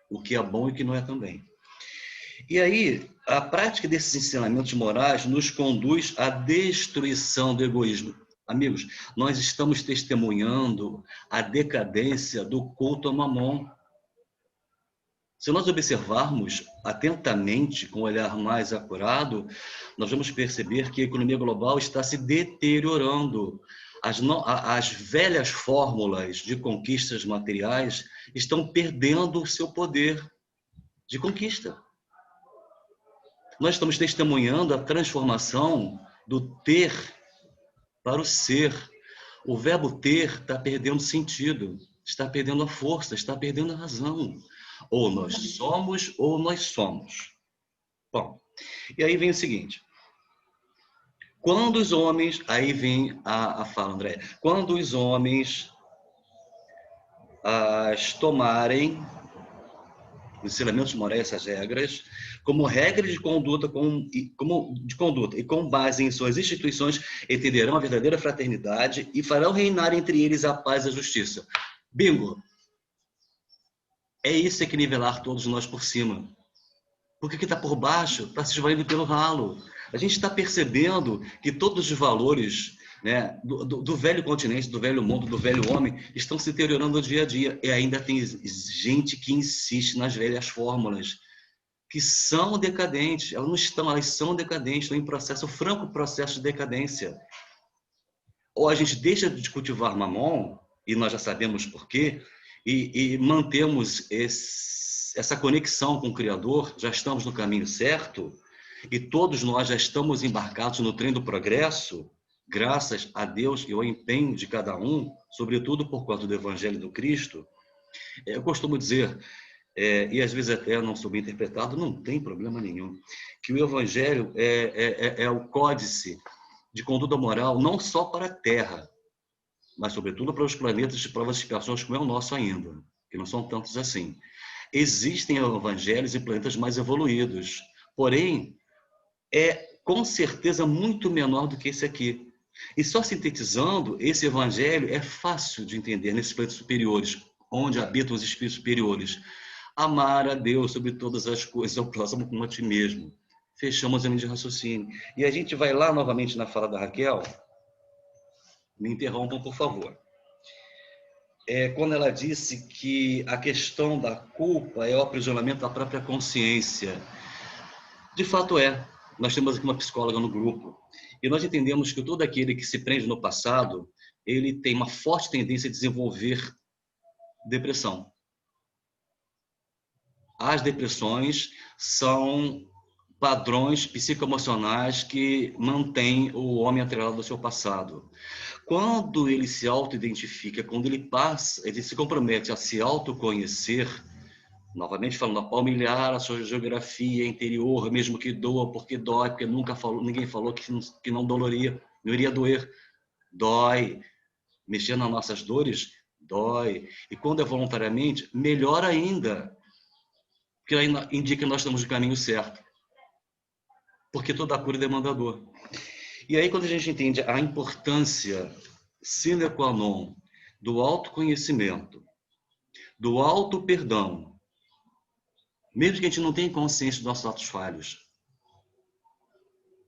Speaker 4: O que é bom e o que não é também. E aí, a prática desses ensinamentos morais nos conduz à destruição do egoísmo. Amigos, nós estamos testemunhando a decadência do culto a Mamon. Se nós observarmos atentamente, com um olhar mais acurado, nós vamos perceber que a economia global está se deteriorando. As velhas fórmulas de conquistas materiais estão perdendo o seu poder de conquista. Nós estamos testemunhando a transformação do ter para o ser. O verbo ter está perdendo sentido, está perdendo a força, está perdendo a razão. Ou nós somos, ou nós somos. Bom, e aí vem o seguinte. Quando os homens... Aí vem a fala, André. Quando os homens tomarem os ensinamentos morais, essas regras, como regras de conduta, e com base em suas instituições, entenderão a verdadeira fraternidade e farão reinar entre eles a paz e a justiça. Bingo! É isso que nivelar todos nós por cima. Porque o que está por baixo está se esvaindo pelo ralo. A gente está percebendo que todos os valores, né, do velho continente, do velho mundo, do velho homem, estão se deteriorando dia a dia. E ainda tem gente que insiste nas velhas fórmulas, que são decadentes. Elas não estão, elas são decadentes, estão em processo, franco processo de decadência. Ou a gente deixa de cultivar Mamon, e nós já sabemos por quê, e mantemos essa conexão com o Criador, já estamos no caminho certo, e todos nós já estamos embarcados no trem do progresso, graças a Deus e ao empenho de cada um, sobretudo por conta do Evangelho do Cristo. Eu costumo dizer, e às vezes até não sou bem interpretado, não tem problema nenhum, que o Evangelho é o códice de conduta moral não só para a Terra, mas sobretudo para os planetas de provas e expiações como é o nosso ainda, que não são tantos assim. Existem evangelhos em planetas mais evoluídos, porém, é com certeza muito menor do que esse aqui. E só sintetizando, esse evangelho é fácil de entender nesses planetas superiores, onde habitam os espíritos superiores. Amar a Deus sobre todas as coisas, ao próximo como a ti mesmo. Fechamos a linha de raciocínio. E a gente vai lá novamente na fala da Raquel. Me interrompam, por favor. Quando ela disse que a questão da culpa é o aprisionamento da própria consciência. De fato é. Nós temos aqui uma psicóloga no grupo. E nós entendemos que todo aquele que se prende no passado, ele tem uma forte tendência a desenvolver depressão. As depressões são padrões psicoemocionais que mantêm o homem atrelado ao seu passado. Quando ele se auto-identifica, quando ele se compromete a se autoconhecer, novamente falando, a palmilhar a sua geografia interior, mesmo que doa, porque dói, porque ninguém falou que não doloria, não iria doer. Dói. Mexer nas nossas dores, dói. E quando é voluntariamente, melhor ainda, porque aí indica que nós estamos no caminho certo. Porque toda cura demanda dor. E aí, quando a gente entende a importância sine qua non do autoconhecimento, do auto-perdão, mesmo que a gente não tenha consciência dos nossos atos falhos,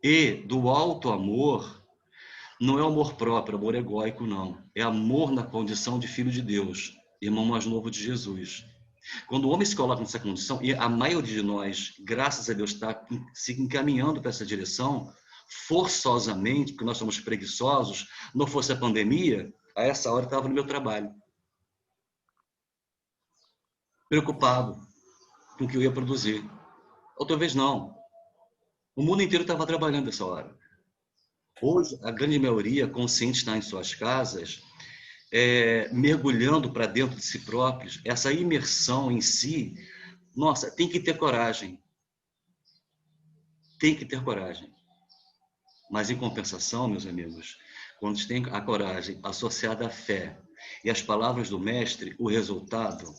Speaker 4: e do auto-amor, não é amor próprio, amor egóico, não. É amor na condição de filho de Deus, irmão mais novo de Jesus. Quando o homem se coloca nessa condição, e a maioria de nós, graças a Deus, está se encaminhando para essa direção, forçosamente, porque nós somos preguiçosos, não fosse a pandemia, a essa hora eu estava no meu trabalho. Preocupado com o que eu ia produzir. Outra vez não. O mundo inteiro estava trabalhando nessa hora. Hoje, a grande maioria consciente está em suas casas, mergulhando para dentro de si próprios. Essa imersão em si, nossa, tem que ter coragem. Tem que ter coragem. Mas, em compensação, meus amigos, quando tem a coragem associada à fé e às palavras do mestre, o resultado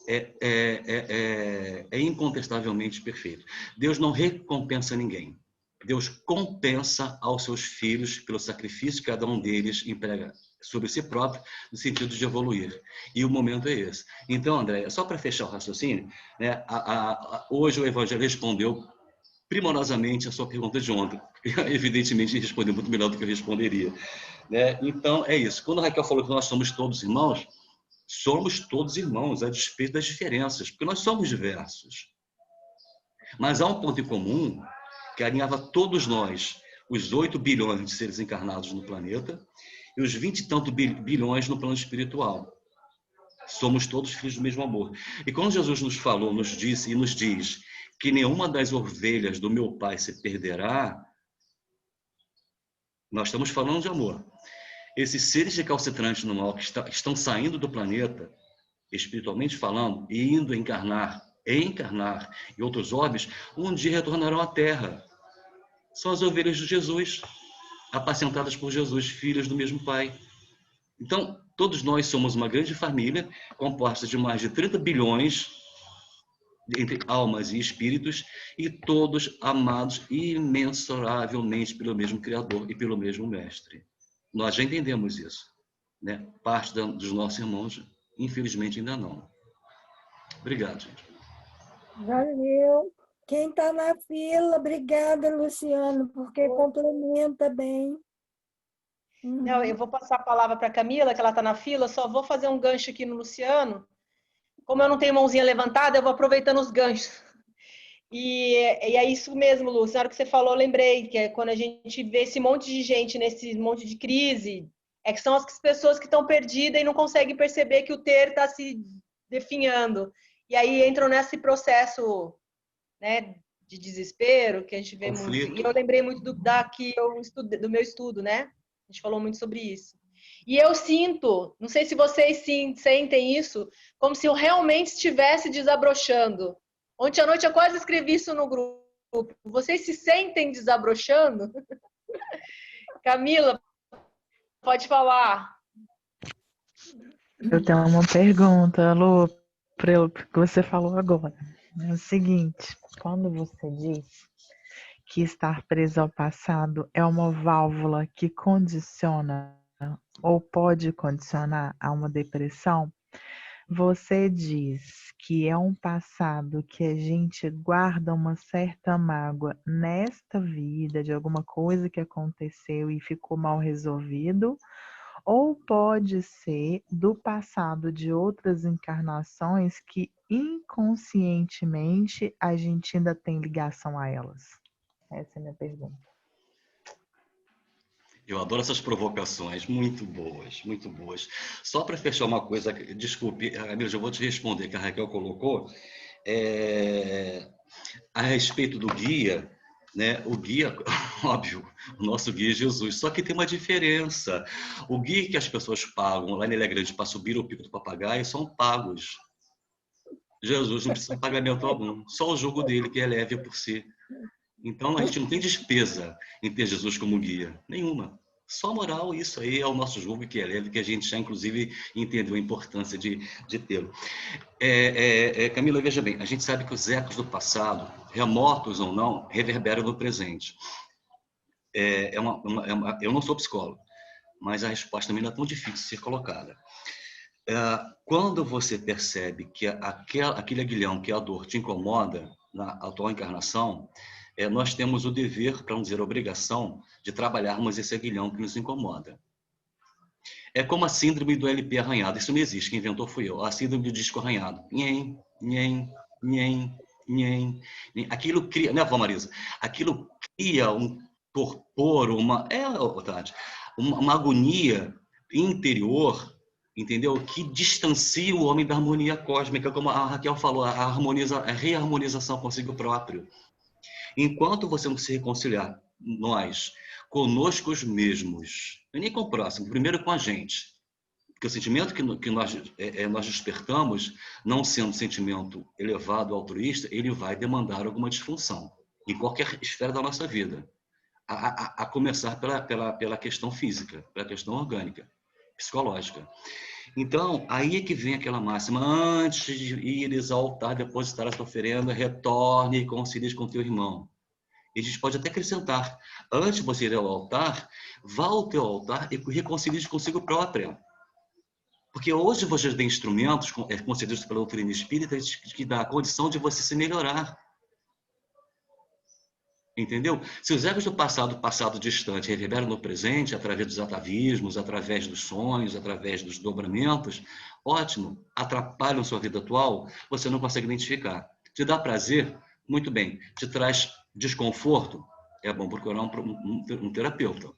Speaker 4: é incontestavelmente perfeito. Deus não recompensa ninguém. Deus compensa aos seus filhos pelo sacrifício que cada um deles emprega sobre si próprio, no sentido de evoluir. E o momento é esse. Então, André, só para fechar o raciocínio, né, hoje o Evangelho respondeu primorosamente a sua pergunta de ontem. Evidentemente, ele respondeu muito melhor do que eu responderia. Né? Então, é isso. Quando a Raquel falou que nós somos todos irmãos a despeito das diferenças, porque nós somos diversos. Mas há um ponto em comum que alinhava todos nós, os 8 bilhões de seres encarnados no planeta e os 20 e tantos bilhões no plano espiritual. Somos todos filhos do mesmo amor. E quando Jesus nos falou, nos disse e nos diz que nenhuma das ovelhas do meu Pai se perderá, nós estamos falando de amor. Esses seres recalcitrantes no mal que estão saindo do planeta, espiritualmente falando, e indo encarnar em outros orbes, um dia retornarão à Terra. São as ovelhas de Jesus, apacentadas por Jesus, filhas do mesmo Pai. Então, todos nós somos uma grande família, composta de mais de 30 bilhões entre almas e espíritos, e todos amados imensuravelmente pelo mesmo Criador e pelo mesmo Mestre. Nós já entendemos isso, né? Parte dos nossos irmãos, infelizmente, ainda não. Obrigado, gente.
Speaker 1: Valeu. Quem está na fila, obrigada, Luciano, porque complementa bem.
Speaker 3: Não, eu vou passar a palavra para a Camila, que ela está na fila, só vou fazer um gancho aqui no Luciano. Como eu não tenho mãozinha levantada, eu vou aproveitando os ganchos. E é isso mesmo, Lúcia. Na hora que você falou, eu lembrei que é quando a gente vê esse monte de gente nesse monte de crise, é que são as pessoas que estão perdidas e não conseguem perceber que o ter está se definhando. E aí entram nesse processo, né, de desespero que a gente vê muito. E eu lembrei muito do meu estudo, né? A gente falou muito sobre isso. E eu sinto, não sei se vocês sentem isso, como se eu realmente estivesse desabrochando. Ontem à noite eu quase escrevi isso no grupo. Vocês se sentem desabrochando? Camila, pode falar.
Speaker 5: Eu tenho uma pergunta, Lu, pelo que você falou agora. É o seguinte, quando você diz que estar preso ao passado é uma válvula que condiciona ou pode condicionar a uma depressão, você diz que é um passado que a gente guarda uma certa mágoa nesta vida de alguma coisa que aconteceu e ficou mal resolvido, ou pode ser do passado de outras encarnações que inconscientemente a gente ainda tem ligação a elas? Essa é a minha pergunta.
Speaker 4: Eu adoro essas provocações, muito boas, muito boas. Só para fechar uma coisa, desculpe, Camila, eu vou te responder, que a Raquel colocou, a respeito do guia, né? O guia, óbvio, o nosso guia é Jesus, só que tem uma diferença. O guia que as pessoas pagam lá em Ilha Grande para subir o Pico do Papagaio são pagos. Jesus não precisa de pagamento algum, só o jugo dele, que é leve por si. Então, a gente não tem despesa em ter Jesus como guia, nenhuma. Só moral, isso aí é o nosso jugo, que é leve, que a gente já, inclusive, entendeu a importância de tê-lo. Camila, veja bem, a gente sabe que os ecos do passado, remotos ou não, reverberam no presente. Eu não sou psicólogo, mas a resposta também não é tão difícil de ser colocada. Quando você percebe que aquele aguilhão, que é a dor, te incomoda na atual encarnação, nós temos o dever, para não dizer a obrigação, de trabalharmos esse aguilhão que nos incomoda. É como a síndrome do LP arranhado. Isso não existe, quem inventou fui eu. A síndrome do disco arranhado. Nhem, nhem, nhem, nhem. Aquilo cria, né, Vó Marisa? Aquilo cria um torpor, uma agonia interior, entendeu? Que distancia o homem da harmonia cósmica, como a Raquel falou, a reharmonização consigo próprio. Enquanto você não se reconciliar, nós, conosco mesmos, nem com o próximo, primeiro com a gente, porque o sentimento que nós despertamos, não sendo um sentimento elevado, altruísta, ele vai demandar alguma disfunção, em qualquer esfera da nossa vida, a começar pela questão física, pela questão orgânica, psicológica. Então, aí é que vem aquela máxima: antes de ires ao altar, depositar a tua oferenda, retorne e concilies com teu irmão. E a gente pode até acrescentar: antes de você ir ao altar, vá ao teu altar e reconcilie consigo própria. Porque hoje você tem instrumentos concedidos pela doutrina espírita que dá a condição de você se melhorar. Entendeu? Se os egos do passado distante, reverberam no presente, através dos atavismos, através dos sonhos, através dos dobramentos, ótimo. Atrapalham sua vida atual, você não consegue identificar. Te dá prazer? Muito bem. Te traz desconforto? É bom procurar um terapeuta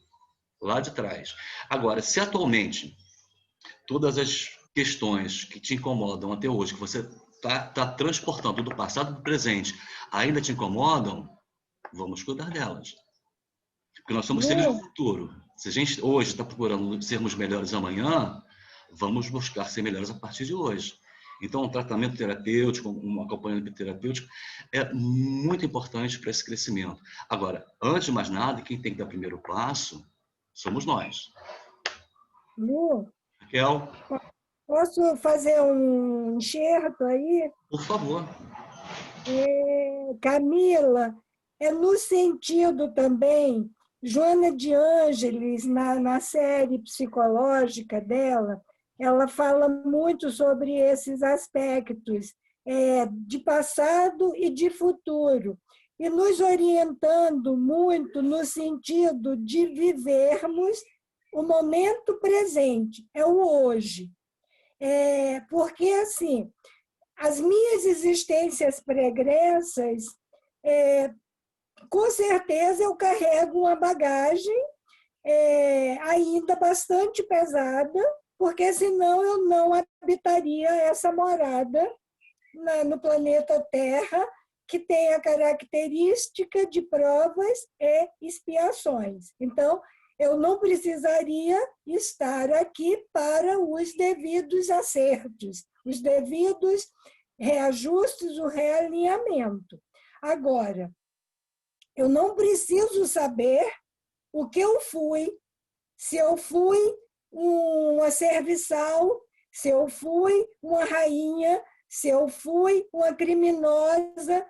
Speaker 4: lá de trás. Agora, se atualmente todas as questões que te incomodam até hoje, que você está transportando do passado para o presente, ainda te incomodam, vamos cuidar delas. Porque nós somos seres do futuro. Se a gente hoje está procurando sermos melhores amanhã, vamos buscar ser melhores a partir de hoje. Então, um tratamento terapêutico, um acompanhamento terapêutico é muito importante para esse crescimento. Agora, antes de mais nada, quem tem que dar o primeiro passo somos nós.
Speaker 1: Lu,
Speaker 4: Raquel?
Speaker 1: Posso fazer um enxerto aí?
Speaker 4: Por favor.
Speaker 1: Camila, é no sentido também, Joana de Ângeles, na série psicológica dela, ela fala muito sobre esses aspectos de passado e de futuro, e nos orientando muito no sentido de vivermos o momento presente, é o hoje. Porque, assim, as minhas existências pregressas, com certeza eu carrego uma bagagem ainda bastante pesada, porque senão eu não habitaria essa morada no planeta Terra, que tem a característica de provas e expiações. Então, eu não precisaria estar aqui para os devidos acertos, os devidos reajustes, o realinhamento. Agora, eu não preciso saber o que eu fui, se eu fui uma serviçal, se eu fui uma rainha, se eu fui uma criminosa,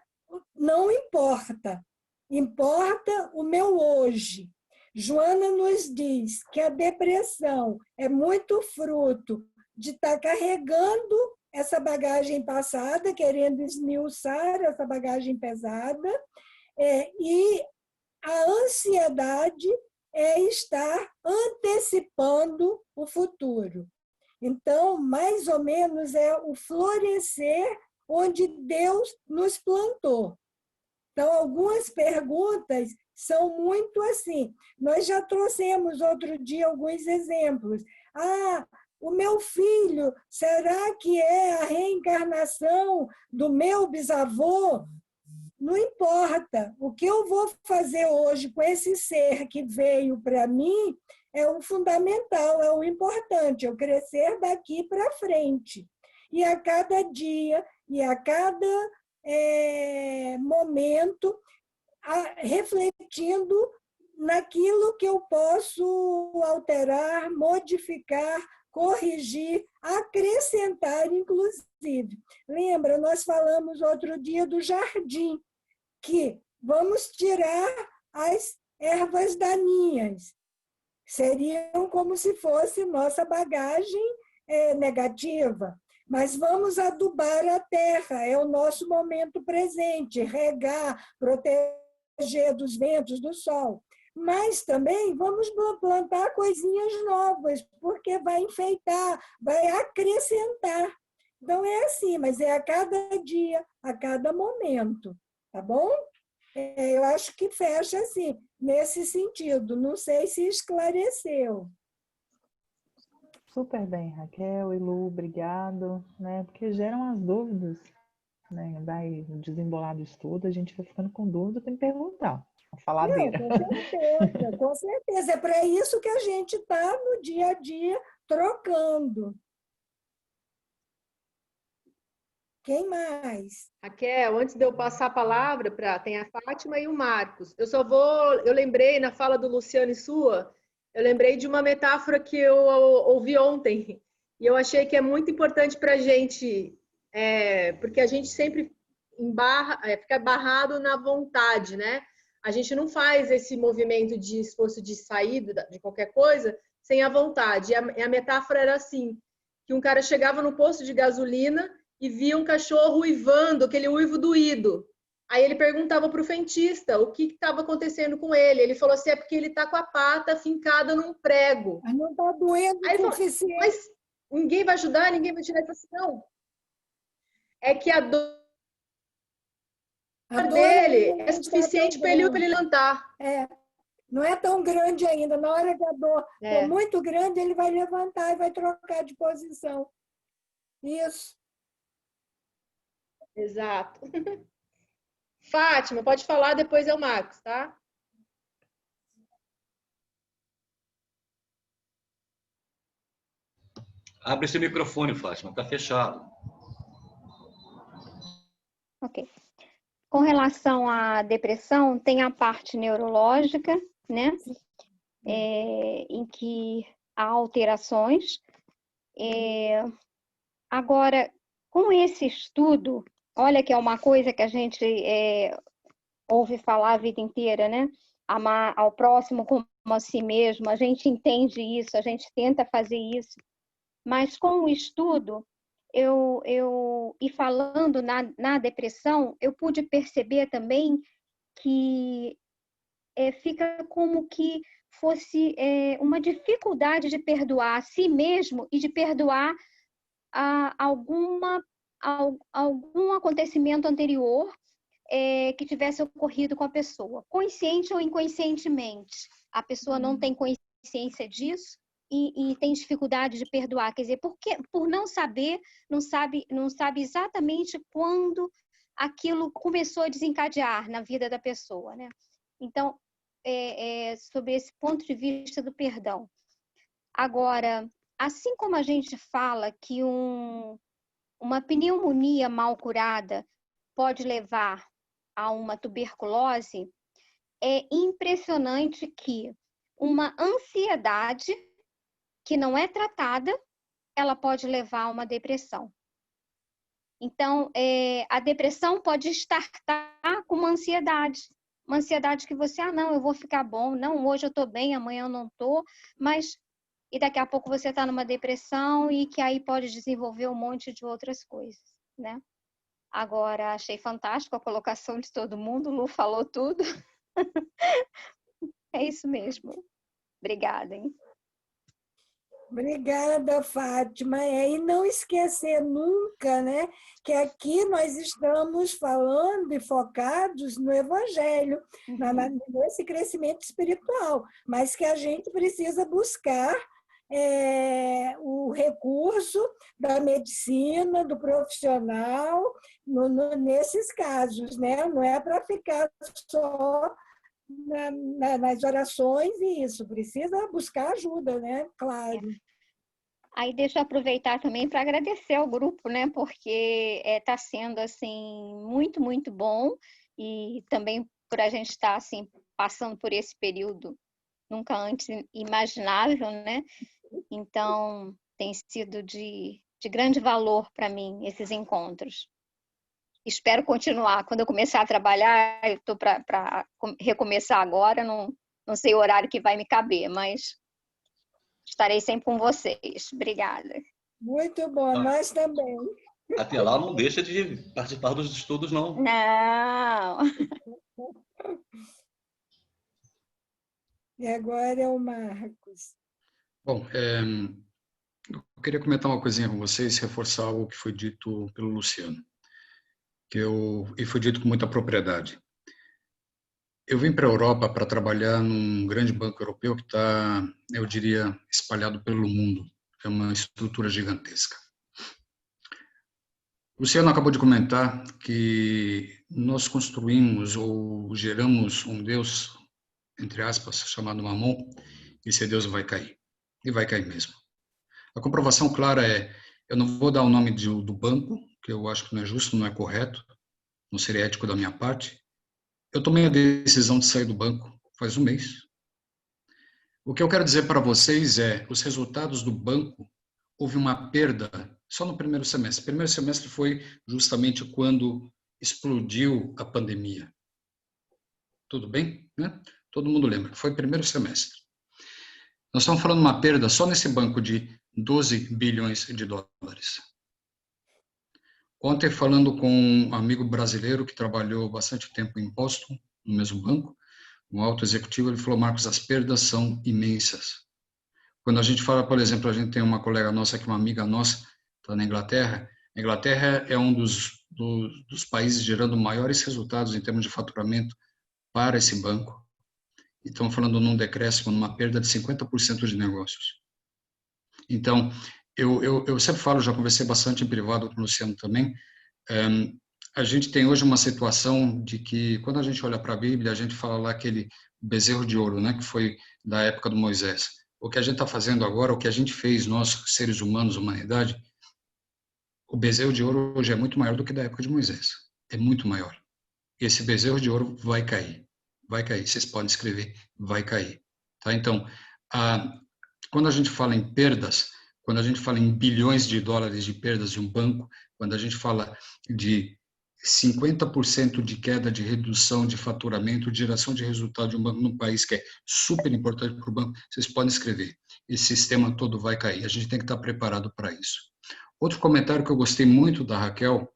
Speaker 1: não importa. Importa o meu hoje. Joana nos diz que a depressão é muito fruto de estar carregando essa bagagem passada, querendo esmiuçar essa bagagem pesada, e a ansiedade é estar antecipando o futuro. Então, mais ou menos, é o florescer onde Deus nos plantou. Então, algumas perguntas são muito assim. Nós já trouxemos outro dia alguns exemplos. O meu filho, será que é a reencarnação do meu bisavô? Não importa. O que eu vou fazer hoje com esse ser que veio para mim é o fundamental, é o importante, eu crescer daqui para frente. E a cada dia, e a cada momento, refletindo naquilo que eu posso alterar, modificar, corrigir, acrescentar, inclusive. Lembra, nós falamos outro dia do jardim, que vamos tirar as ervas daninhas. Seriam como se fosse nossa bagagem negativa. Mas vamos adubar a terra, é o nosso momento presente, regar, proteger dos ventos, do sol. Mas também vamos plantar coisinhas novas, porque vai enfeitar, vai acrescentar. Então é assim, mas é a cada dia, a cada momento, tá bom? Eu acho que fecha assim, nesse sentido. Não sei se esclareceu.
Speaker 5: Super bem, Raquel e Lu, obrigado, né? Porque geram as dúvidas, né? Vai desembolar do estudo, a gente vai ficando com dúvida, tem que perguntar. A faladeira.
Speaker 1: Não, com certeza, com certeza. É para isso que a gente está no dia a dia trocando. Quem mais?
Speaker 3: Raquel, antes de eu passar a palavra tem a Fátima e o Marcos. Eu lembrei na fala do Luciano e sua, eu lembrei de uma metáfora que eu ouvi ontem, e eu achei que é muito importante para a gente, porque a gente sempre fica barrado na vontade, né? A gente não faz esse movimento de esforço de saída de qualquer coisa sem a vontade. E a metáfora era assim, que um cara chegava no posto de gasolina e via um cachorro uivando, aquele uivo doído. Aí ele perguntava para o frentista o que estava acontecendo com ele. Ele falou assim, é porque ele está com a pata fincada num prego.
Speaker 1: Mas não está doendo o suficiente.
Speaker 3: Mas ninguém vai ajudar, ninguém vai tirar. Ele falou assim, não. É que a dor dele é suficiente para ele levantar.
Speaker 1: Não é tão grande ainda. Na hora que a dor for muito grande, ele vai levantar e vai trocar de posição. Isso.
Speaker 3: Exato. Fátima, pode falar, depois é o Marcos, tá?
Speaker 4: Abre seu microfone, Fátima, está fechado.
Speaker 6: Ok. Com relação à depressão, tem a parte neurológica, né? Em que há alterações. Agora, com esse estudo, olha que é uma coisa que a gente ouve falar a vida inteira, né? Amar ao próximo como a si mesmo, a gente entende isso, a gente tenta fazer isso, mas com o estudo, e falando na depressão, eu pude perceber também que fica como que fosse uma dificuldade de perdoar a si mesmo e de perdoar algum acontecimento anterior que tivesse ocorrido com a pessoa, consciente ou inconscientemente. A pessoa não tem consciência disso e tem dificuldade de perdoar. Quer dizer, por não saber, não sabe exatamente quando aquilo começou a desencadear na vida da pessoa, né? Então, sobre esse ponto de vista do perdão. Agora, assim como a gente fala que uma pneumonia mal curada pode levar a uma tuberculose, é impressionante que uma ansiedade que não é tratada, ela pode levar a uma depressão. Então, a depressão pode estartar com uma ansiedade que você, não, eu vou ficar bom, não, hoje eu estou bem, amanhã eu não estou, mas e daqui a pouco você está numa depressão e que aí pode desenvolver um monte de outras coisas, né? Agora, achei fantástico a colocação de todo mundo, o Lu falou tudo. É isso mesmo. Obrigada, hein?
Speaker 1: Obrigada, Fátima. E não esquecer nunca, né, que aqui nós estamos falando e focados no Evangelho, nesse crescimento espiritual, mas que a gente precisa buscar o recurso da medicina, do profissional, nesses casos, né? Não é para ficar só nas orações e isso, precisa buscar ajuda, né? Claro.
Speaker 6: Aí deixa eu aproveitar também para agradecer ao grupo, né? Porque está sendo assim muito, muito bom e também por a gente estar assim passando por esse período nunca antes imaginável, né? Então tem sido de grande valor para mim esses encontros. Espero continuar. Quando eu começar a trabalhar, eu estou para recomeçar agora, não sei o horário que vai me caber, mas estarei sempre com vocês. Obrigada.
Speaker 1: Muito bom, nós também.
Speaker 4: Até lá não deixa de participar dos estudos, não.
Speaker 6: Não.
Speaker 1: E agora é o Marcos.
Speaker 7: Bom, eu queria comentar uma coisinha com vocês, reforçar algo que foi dito pelo Luciano. E foi dito com muita propriedade. Eu vim para a Europa para trabalhar num grande banco europeu que está, eu diria, espalhado pelo mundo. É uma estrutura gigantesca. O Luciano acabou de comentar que nós construímos ou geramos um Deus, entre aspas, chamado Mamon, e esse Deus vai cair. E vai cair mesmo. A comprovação clara eu não vou dar o nome do banco, que eu acho que não é justo, não é correto, não seria ético da minha parte. Eu tomei a decisão de sair do banco faz um mês. O que eu quero dizer para vocês os resultados do banco, houve uma perda só no primeiro semestre. O primeiro semestre foi justamente quando explodiu a pandemia. Tudo bem? Né? Todo mundo lembra, foi o primeiro semestre. Nós estamos falando de uma perda só nesse banco de 12 bilhões de dólares. Ontem, falando com um amigo brasileiro que trabalhou bastante tempo em Boston, no mesmo banco, um alto executivo, ele falou, Marcos, as perdas são imensas. Quando a gente fala, por exemplo, a gente tem uma colega nossa, que é uma amiga nossa, está na Inglaterra. A Inglaterra é um dos países gerando maiores resultados em termos de faturamento para esse banco. E estamos falando num decréscimo, numa perda de 50% de negócios. Então, eu sempre falo, já conversei bastante em privado com o Luciano também, a gente tem hoje uma situação de que, quando a gente olha para a Bíblia, a gente fala lá aquele bezerro de ouro, né, que foi da época do Moisés. O que a gente está fazendo agora, o que a gente fez, nós, seres humanos, humanidade, o bezerro de ouro hoje é muito maior do que da época de Moisés. É muito maior. E esse bezerro de ouro vai cair. Vai cair. Vocês podem escrever, vai cair. Tá? Então, quando a gente fala em perdas, quando a gente fala em bilhões de dólares de perdas de um banco, quando a gente fala de 50% de queda, de redução de faturamento, de geração de resultado de um banco num país que é super importante para o banco, vocês podem escrever. Esse sistema todo vai cair. A gente tem que estar preparado para isso. Outro comentário que eu gostei muito da Raquel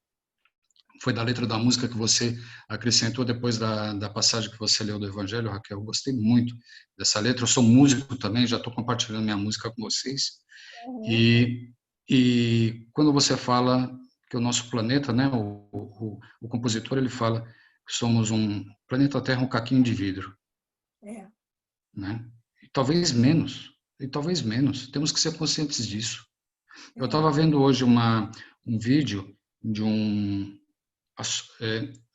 Speaker 7: foi da letra da música que você acrescentou depois da passagem que você leu do Evangelho, Raquel. Eu gostei muito dessa letra. Eu sou músico também, já estou compartilhando minha música com vocês. E quando você fala que o nosso planeta, né, o compositor, ele fala que somos um planeta Terra, um caquinho de vidro. Né? E talvez menos. Temos que ser conscientes disso. Eu estava vendo hoje um vídeo de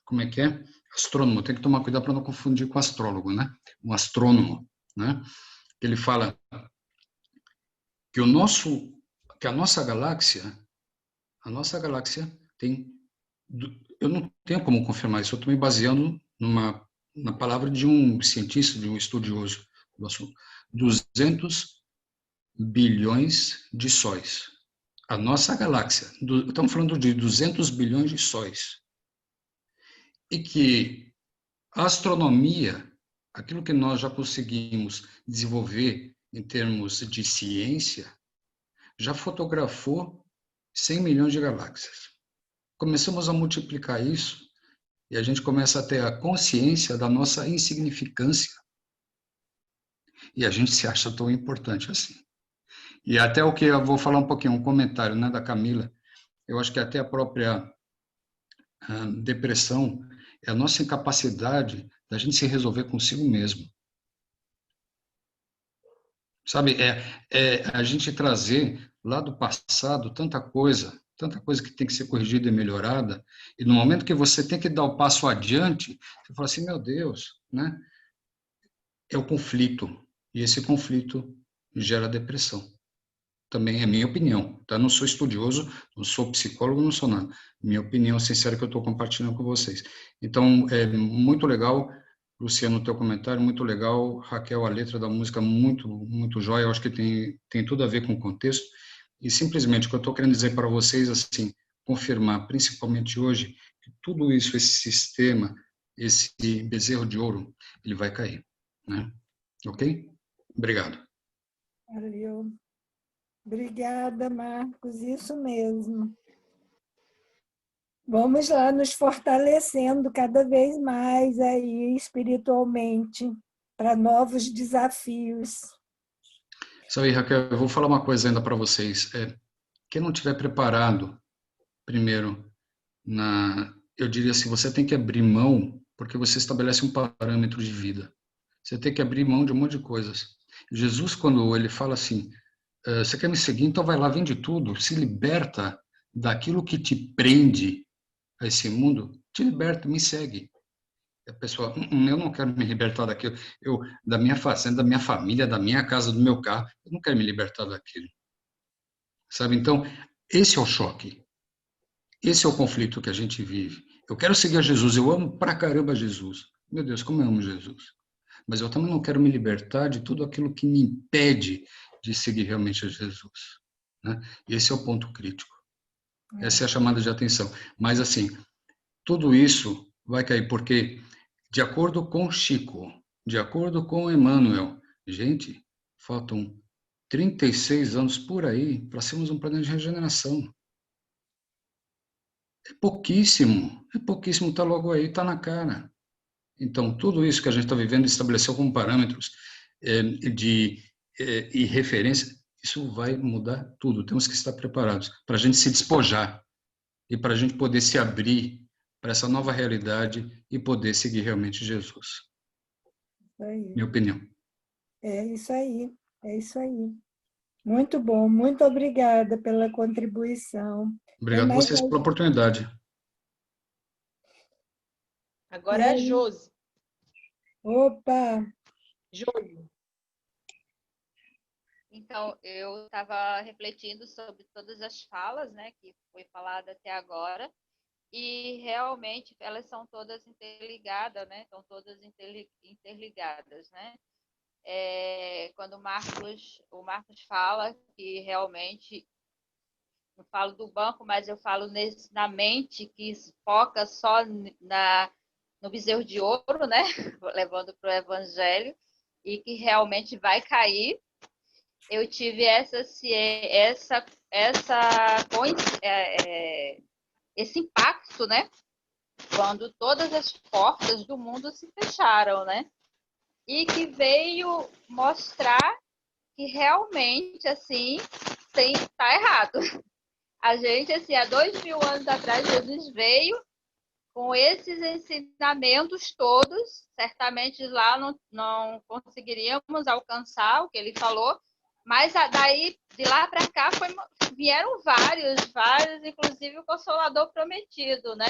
Speaker 7: como é que é? Astrônomo. Tem que tomar cuidado para não confundir com astrólogo, né? Um astrônomo, né? Ele fala que a nossa galáxia tem, eu não tenho como confirmar isso, eu estou me baseando na palavra de um cientista, de um estudioso do assunto, 200 bilhões de sóis. A nossa galáxia, estamos falando de 200 bilhões de sóis. E que a astronomia, aquilo que nós já conseguimos desenvolver em termos de ciência, já fotografou 100 milhões de galáxias. Começamos a multiplicar isso e a gente começa a ter a consciência da nossa insignificância. E a gente se acha tão importante assim. E até o que eu vou falar um pouquinho, um comentário, né, da Camila, eu acho que até a própria depressão é a nossa incapacidade da gente se resolver consigo mesmo. Sabe, a gente trazer lá do passado tanta coisa que tem que ser corrigida e melhorada, e no momento que você tem que dar o passo adiante, você fala assim, meu Deus, né? É o conflito, e esse conflito gera depressão. Também é minha opinião, tá? Não sou estudioso, não sou psicólogo, não sou nada. Minha opinião sincera que eu estou compartilhando com vocês. Então, é muito legal, Luciano, o teu comentário, muito legal. Raquel, a letra da música, muito, muito jóia. Eu acho que tem tudo a ver com o contexto. E simplesmente o que eu estou querendo dizer para vocês, assim, confirmar, principalmente hoje, que tudo isso, esse sistema, esse bezerro de ouro, ele vai cair, né? Ok? Obrigado.
Speaker 1: Valeu. Obrigada, Marcos, isso mesmo. Vamos lá nos fortalecendo cada vez mais aí espiritualmente para novos desafios.
Speaker 7: Isso aí, Raquel, eu vou falar uma coisa ainda para vocês. Quem não tiver preparado, primeiro, eu diria assim, você tem que abrir mão, porque você estabelece um parâmetro de vida. Você tem que abrir mão de um monte de coisas. Jesus, quando ele fala assim, você quer me seguir? Então vai lá, vende tudo, se liberta daquilo que te prende a esse mundo, te liberta, me segue. A pessoa, eu não quero me libertar daquilo, da minha fazenda, da minha família, da minha casa, do meu carro, eu não quero me libertar daquilo. Sabe? Então, esse é o choque. Esse é o conflito que a gente vive. Eu quero seguir a Jesus, eu amo pra caramba Jesus. Meu Deus, como eu amo Jesus. Mas eu também não quero me libertar de tudo aquilo que me impede de seguir realmente a Jesus. Né? Esse é o ponto crítico. Essa é a chamada de atenção. Mas, assim, tudo isso vai cair, porque, de acordo com Chico, de acordo com Emmanuel, gente, faltam 36 anos por aí para sermos um planeta de regeneração. É pouquíssimo, está logo aí, está na cara. Então, tudo isso que a gente está vivendo estabeleceu como parâmetros e referência, isso vai mudar tudo. Temos que estar preparados para a gente se despojar e para a gente poder se abrir para essa nova realidade e poder seguir realmente Jesus.
Speaker 1: Isso aí.
Speaker 7: Minha opinião.
Speaker 1: É isso aí, é isso aí. Muito bom, muito obrigada pela contribuição.
Speaker 7: Obrigado a vocês pela oportunidade.
Speaker 3: Agora é a Josi.
Speaker 1: Opa!
Speaker 3: Josi.
Speaker 8: Então, eu estava refletindo sobre todas as falas, né, que foi falada até agora, e realmente elas são todas interligadas, né? Estão todas interligadas, né? Quando o Marcos fala que realmente, não falo do banco, mas eu falo na mente que foca só no bezerro de ouro, né? Levando para o evangelho, e que realmente vai cair. Eu tive esse impacto, né? Quando todas as portas do mundo se fecharam, né? E que veio mostrar que realmente, assim, tá errado. A gente, assim, há 2000 anos atrás, Jesus veio com esses ensinamentos todos. Certamente lá não conseguiríamos alcançar o que ele falou, mas daí, de lá para cá, vieram vários, inclusive o Consolador Prometido, né?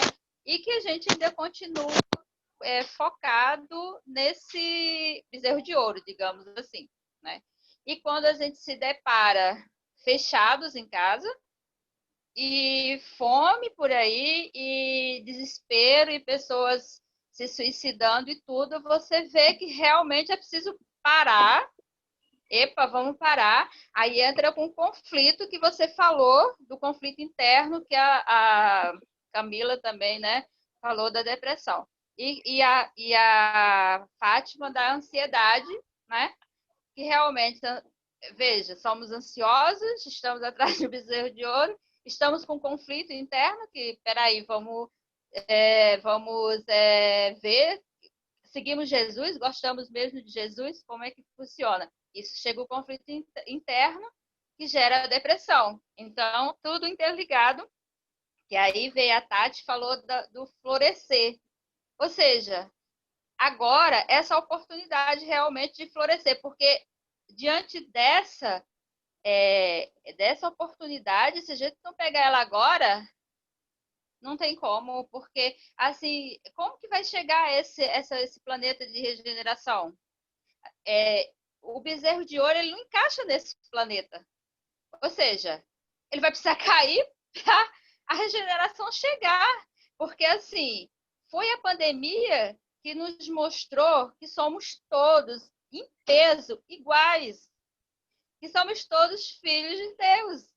Speaker 8: E que a gente ainda continua focado nesse bezerro de ouro, digamos assim, né? E quando a gente se depara fechados em casa, e fome por aí, e desespero, e pessoas se suicidando e tudo, você vê que realmente é preciso parar epa, vamos parar. Aí entra com o conflito que você falou, do conflito interno, que a Camila também, né, falou da depressão. E a Fátima da ansiedade, né, que realmente, veja, somos ansiosos, estamos atrás do bezerro de ouro, estamos com conflito interno, que, peraí, vamos ver, seguimos Jesus, gostamos mesmo de Jesus, como é que funciona? Isso chega o conflito interno que gera a depressão. Então, tudo interligado. E aí veio a Tati, falou do florescer. Ou seja, agora, essa oportunidade realmente de florescer, porque diante dessa oportunidade, se a gente não pegar ela agora, não tem como, porque, assim, como que vai chegar esse planeta de regeneração? O bezerro de ouro, ele não encaixa nesse planeta. Ou seja, ele vai precisar cair para a regeneração chegar. Porque, assim, foi a pandemia que nos mostrou que somos todos, em peso, iguais. Que somos todos filhos de Deus.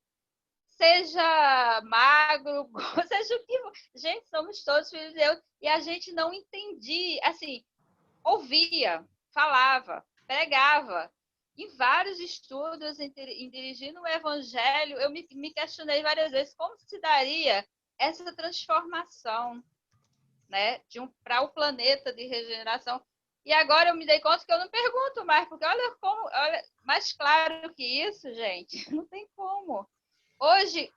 Speaker 8: Seja magro, seja o que for. Gente, somos todos filhos de Deus. E a gente não entendia, assim, ouvia, falava, pregava. Em vários estudos, em dirigindo o evangelho, eu me questionei várias vezes como se daria essa transformação, né, para o planeta de regeneração. E agora eu me dei conta que eu não pergunto mais, porque olha, mais claro que isso, gente, não tem como. Hoje,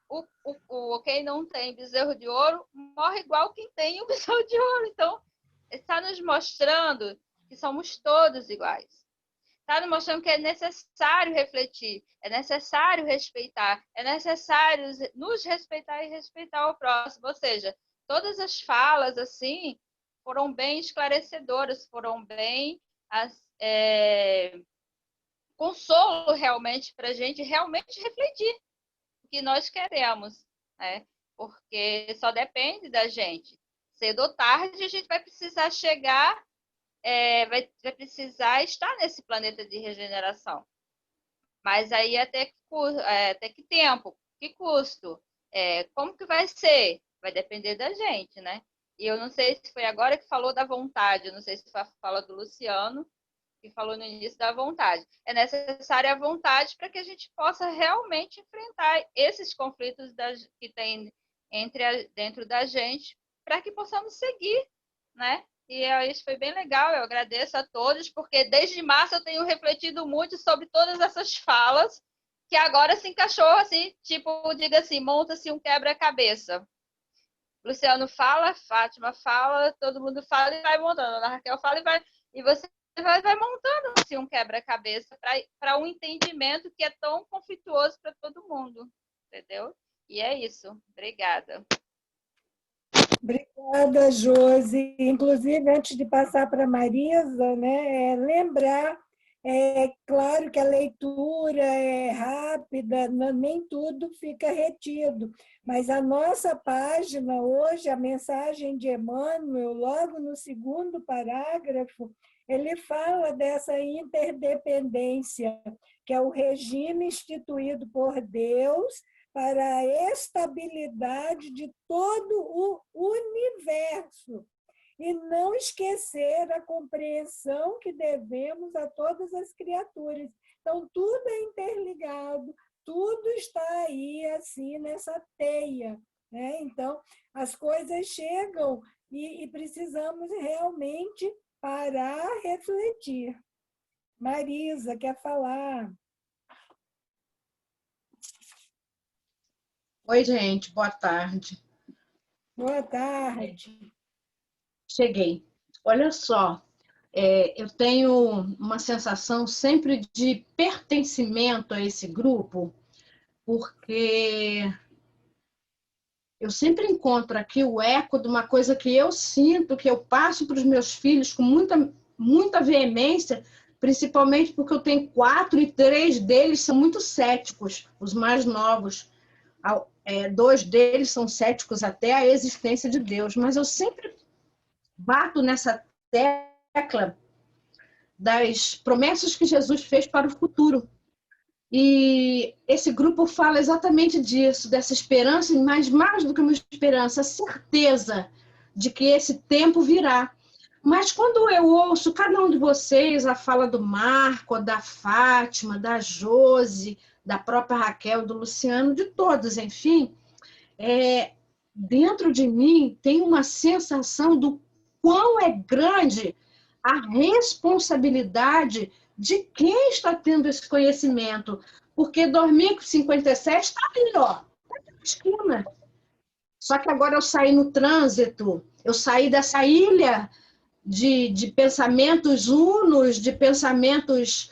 Speaker 8: quem não tem bezerro de ouro morre igual quem tem o bezerro de ouro. Então, está nos mostrando que somos todos iguais. Está nos mostrando que é necessário refletir, é necessário respeitar, é necessário nos respeitar e respeitar o próximo. Ou seja, todas as falas, assim, foram bem esclarecedoras, foram bem consolo realmente para a gente realmente refletir o que nós queremos, né? Porque só depende da gente. Cedo ou tarde, a gente vai precisar chegar, vai precisar estar nesse planeta de regeneração. Mas aí até que tempo? Que custo? Como que vai ser? Vai depender da gente, né? E eu não sei se foi agora que falou da vontade, eu não sei se foi a fala do Luciano, que falou no início da vontade. É necessária a vontade para que a gente possa realmente enfrentar esses conflitos que tem dentro da gente, para que possamos seguir, né? E isso foi bem legal, eu agradeço a todos, porque desde março eu tenho refletido muito sobre todas essas falas, que agora se encaixou assim, tipo, diga assim, monta-se um quebra-cabeça. Luciano fala, Fátima fala, todo mundo fala e vai montando. A Raquel fala e você vai montando assim, um quebra-cabeça para um entendimento que é tão conflituoso para todo mundo, entendeu? E é isso. Obrigada.
Speaker 1: Obrigada, Josi. Inclusive, antes de passar para a Marisa, né, lembrar, claro que a leitura é rápida, nem tudo fica retido, mas a nossa página hoje, a mensagem de Emmanuel, logo no segundo parágrafo, ele fala dessa interdependência, que é o regime instituído por Deus para a estabilidade de todo o universo. E não esquecer a compreensão que devemos a todas as criaturas. Então, tudo é interligado, tudo está aí, assim, nessa teia, né? Então, as coisas chegam e precisamos realmente parar, refletir. Marisa, quer falar?
Speaker 9: Oi, gente, boa tarde.
Speaker 1: Boa tarde.
Speaker 9: Cheguei. Olha só, eu tenho uma sensação sempre de pertencimento a esse grupo, porque eu sempre encontro aqui o eco de uma coisa que eu sinto, que eu passo para os meus filhos com muita veemência, principalmente porque eu tenho 4 e 3 deles são muito céticos, os mais novos. 2 deles são céticos até a existência de Deus, mas eu sempre bato nessa tecla das promessas que Jesus fez para o futuro. E esse grupo fala exatamente disso, dessa esperança, mas mais do que uma esperança, a certeza de que esse tempo virá. Mas quando eu ouço cada um de vocês, a fala do Marco, da Fátima, da Josi, da própria Raquel, do Luciano, de todos, enfim, dentro de mim tem uma sensação do quão é grande a responsabilidade de quem está tendo esse conhecimento. Porque 2057 está ali, ó, tá na esquina. Só que agora eu saí no trânsito, eu saí dessa ilha de pensamentos unos, de pensamentos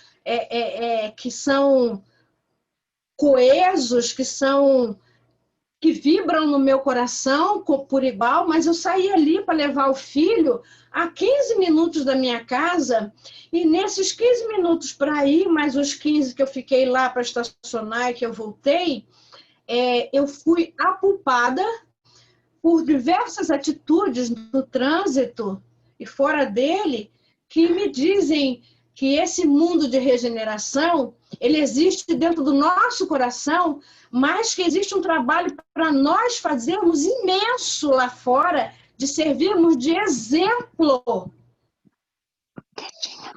Speaker 9: que são coesos, que vibram no meu coração por igual, mas eu saí ali para levar o filho a 15 minutos da minha casa, e nesses 15 minutos para ir, mais os 15 que eu fiquei lá para estacionar e que eu voltei, eu fui apulpada por diversas atitudes no trânsito e fora dele, que me dizem que esse mundo de regeneração, ele existe dentro do nosso coração, mas que existe um trabalho para nós fazermos imenso lá fora, de servirmos de exemplo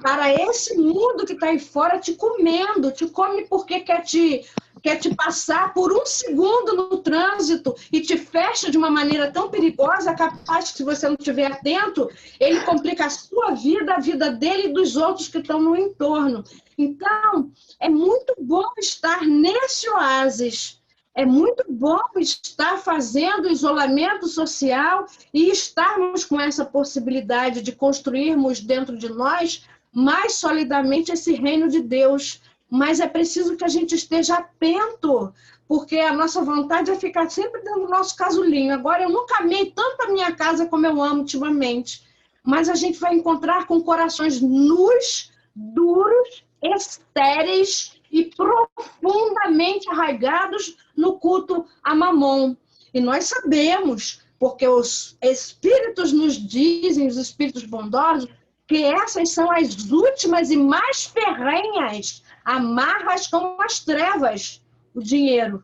Speaker 9: para esse mundo que está aí fora te comendo, te come porque quer te passar por um segundo no trânsito e te fecha de uma maneira tão perigosa, capaz que, se você não estiver atento, ele complica a sua vida, a vida dele e dos outros que estão no entorno. Então, é muito bom estar nesse oásis, é muito bom estar fazendo isolamento social e estarmos com essa possibilidade de construirmos dentro de nós mais solidamente esse reino de Deus. Mas é preciso que a gente esteja atento, porque a nossa vontade é ficar sempre dentro do nosso casulinho. Agora, eu nunca amei tanto a minha casa como eu amo ultimamente, mas a gente vai encontrar com corações nus, duros, estéreis e profundamente arraigados no culto a Mamon. E nós sabemos, porque os espíritos nos dizem, os espíritos bondosos, que essas são as últimas e mais ferrenhas amarras com as trevas, o dinheiro.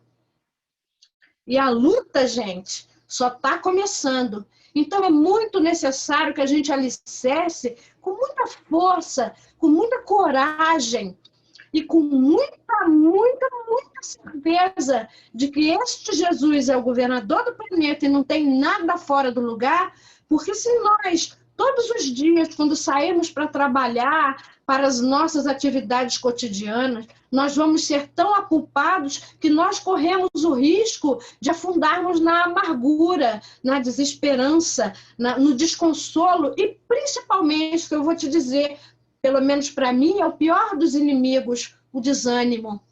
Speaker 9: E a luta, gente, só está começando. Então é muito necessário que a gente alicerce com muita força, com muita coragem e com muita certeza de que este Jesus é o governador do planeta e não tem nada fora do lugar, porque se nós, todos os dias, quando sairmos para trabalhar, para as nossas atividades cotidianas, nós vamos ser tão aculpados que nós corremos o risco de afundarmos na amargura, na desesperança, no desconsolo e, principalmente, que eu vou te dizer, pelo menos para mim, é o pior dos inimigos, o desânimo.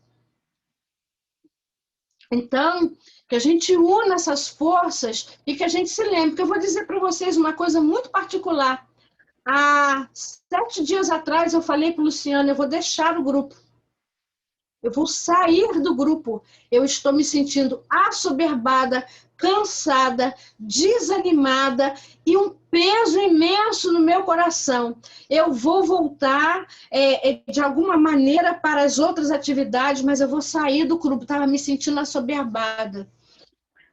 Speaker 9: Então, que a gente una essas forças e que a gente se lembre, que eu vou dizer para vocês uma coisa muito particular. Há 7 dias atrás eu falei para o Luciano, eu vou deixar o grupo. Eu vou sair do grupo. Eu estou me sentindo assoberbada, cansada, desanimada e um peso imenso no meu coração. Eu vou voltar, de alguma maneira, para as outras atividades, mas eu vou sair do grupo. Estava me sentindo assoberbada.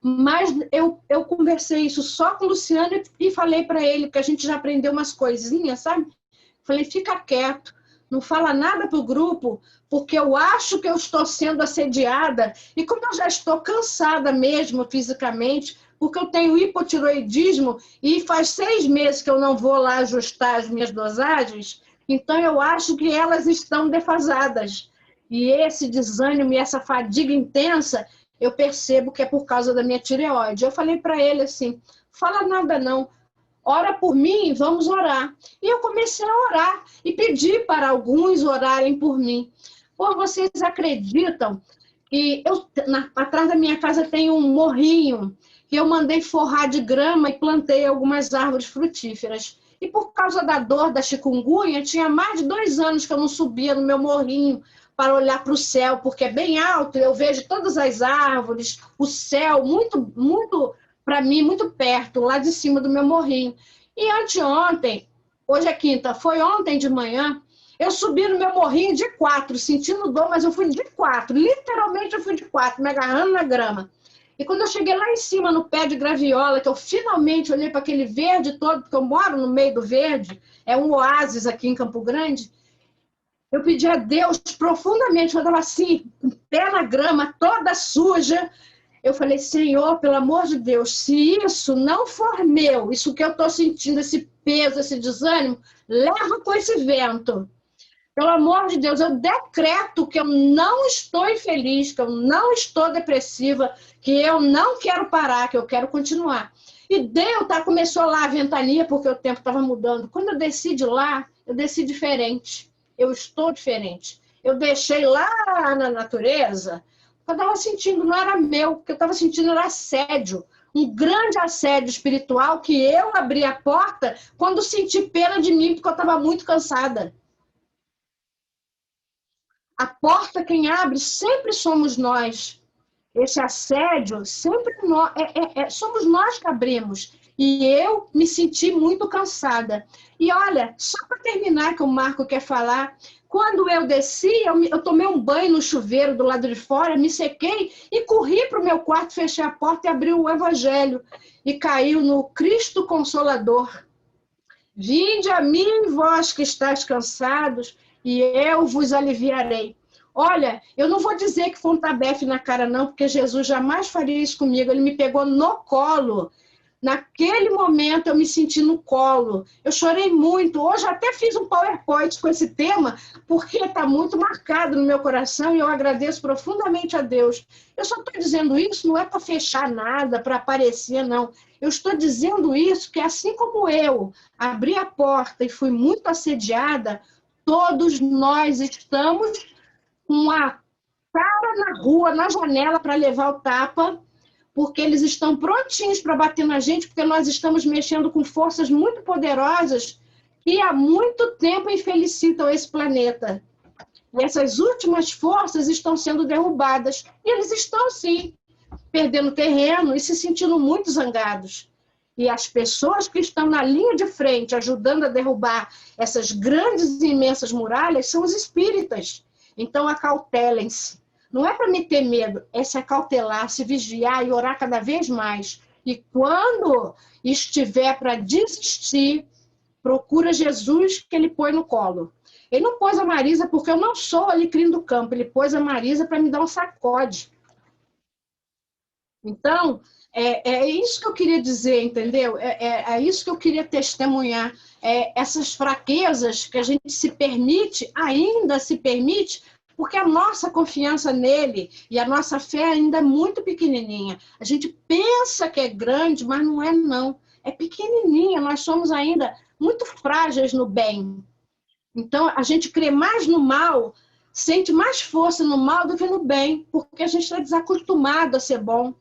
Speaker 9: Mas eu conversei isso só com o Luciano e falei para ele, porque a gente já aprendeu umas coisinhas, sabe? Falei, fica quieto, não fala nada para o grupo, porque eu acho que eu estou sendo assediada, e como eu já estou cansada mesmo fisicamente, porque eu tenho hipotiroidismo e faz 6 meses que eu não vou lá ajustar as minhas dosagens, então eu acho que elas estão defasadas. E esse desânimo e essa fadiga intensa, eu percebo que é por causa da minha tireoide. Eu falei para ele assim, fala nada não, ora por mim, vamos orar. E eu comecei a orar e pedi para alguns orarem por mim. Pô, vocês acreditam que atrás da minha casa tem um morrinho que eu mandei forrar de grama e plantei algumas árvores frutíferas. E por causa da dor da chikungunya, tinha mais de 2 anos que eu não subia no meu morrinho para olhar para o céu, porque é bem alto, eu vejo todas as árvores, o céu, muito, para mim, muito perto, lá de cima do meu morrinho. E anteontem, hoje é quinta, foi ontem de manhã, Eu subi no meu morrinho de 4, sentindo dor, mas eu fui de 4. Literalmente eu fui de 4, me agarrando na grama. E quando eu cheguei lá em cima, no pé de graviola, que eu finalmente olhei para aquele verde todo, porque eu moro no meio do verde, é um oásis aqui em Campo Grande, eu pedi a Deus profundamente, eu estava assim, com o pé na grama, toda suja. Eu falei, Senhor, pelo amor de Deus, se isso não for meu, isso que eu estou sentindo, esse peso, esse desânimo, leva com esse vento. Pelo amor de Deus, eu decreto que eu não estou infeliz, que eu não estou depressiva, que eu não quero parar, que eu quero continuar. E Deus começou lá a ventania, porque o tempo estava mudando. Quando eu desci de lá, eu desci diferente. Eu estou diferente. Eu deixei lá na natureza, eu estava sentindo, não era meu, o que eu estava sentindo era assédio. Um grande assédio espiritual que eu abri a porta quando senti pena de mim, porque eu estava muito cansada. A porta, quem abre, sempre somos nós. Esse assédio, sempre somos nós que abrimos. E eu me senti muito cansada. E olha, só para terminar, que o Marco quer falar, quando eu desci, eu tomei um banho no chuveiro do lado de fora, me sequei e corri para o meu quarto, fechei a porta e abri o Evangelho. E caiu no Cristo Consolador. Vinde a mim, vós que estáis cansados, e eu vos aliviarei. Olha, eu não vou dizer que foi um tabefe na cara, não, porque Jesus jamais faria isso comigo. Ele me pegou no colo. Naquele momento, eu me senti no colo. Eu chorei muito. Hoje, até fiz um PowerPoint com esse tema, porque está muito marcado no meu coração e eu agradeço profundamente a Deus. Eu só estou dizendo isso, não é para fechar nada, para aparecer, não. Eu estou dizendo isso que, assim como eu abri a porta e fui muito assediada, todos nós estamos com a cara na rua, na janela, para levar o tapa, porque eles estão prontinhos para bater na gente, porque nós estamos mexendo com forças muito poderosas que há muito tempo infelicitam esse planeta. E essas últimas forças estão sendo derrubadas. E eles estão, sim, perdendo terreno e se sentindo muito zangados. E as pessoas que estão na linha de frente, ajudando a derrubar essas grandes e imensas muralhas, são os espíritas. Então, acautelem-se. Não é para me ter medo, é se acautelar, se vigiar e orar cada vez mais. E quando estiver para desistir, procura Jesus que ele põe no colo. Ele não pôs a Marisa porque eu não sou alecrim do campo, ele pôs a Marisa para me dar um sacode. Então, é isso que eu queria dizer, entendeu? É isso que eu queria testemunhar. Essas fraquezas que a gente se permite, ainda se permite, porque a nossa confiança nele e a nossa fé ainda é muito pequenininha. A gente pensa que é grande, mas não é, não. É pequenininha, nós somos ainda muito frágeis no bem. Então, a gente crê mais no mal, sente mais força no mal do que no bem, porque a gente está desacostumado a ser bom.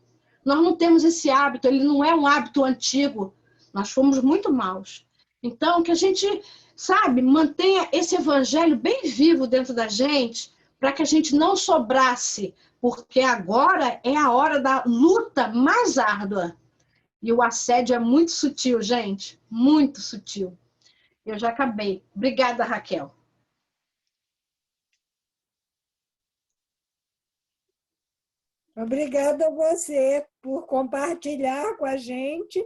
Speaker 9: Nós não temos esse hábito, ele não é um hábito antigo. Nós fomos muito maus. Então, que a gente, sabe, mantenha esse evangelho bem vivo dentro da gente, para que a gente não sobrasse, porque agora é a hora da luta mais árdua. E o assédio é muito sutil, gente, muito sutil. Eu já acabei. Obrigada, Raquel.
Speaker 1: Obrigada a você por compartilhar com a gente.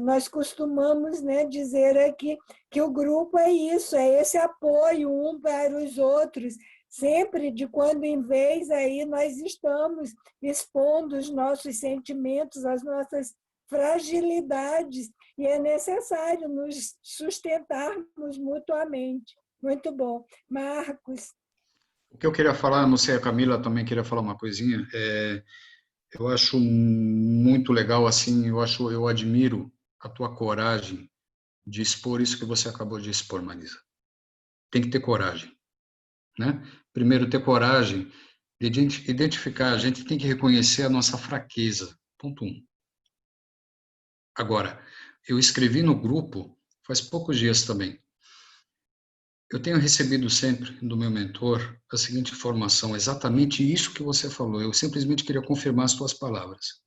Speaker 1: Nós costumamos, né, dizer aqui que o grupo é isso, é esse apoio um para os outros. Sempre, de quando em vez, aí nós estamos expondo os nossos sentimentos, as nossas fragilidades, e é necessário nos sustentarmos mutuamente. Muito bom. Marcos.
Speaker 7: O que eu queria falar, não sei, a Camila também queria falar uma coisinha, eu acho muito legal, assim, eu admiro a tua coragem de expor isso que você acabou de expor, Marisa. Tem que ter coragem, né? Primeiro, ter coragem de identificar, a gente tem que reconhecer a nossa fraqueza, ponto 1. Agora, eu escrevi no grupo, faz poucos dias também, eu tenho recebido sempre do meu mentor a seguinte informação, exatamente isso que você falou, eu simplesmente queria confirmar as tuas palavras.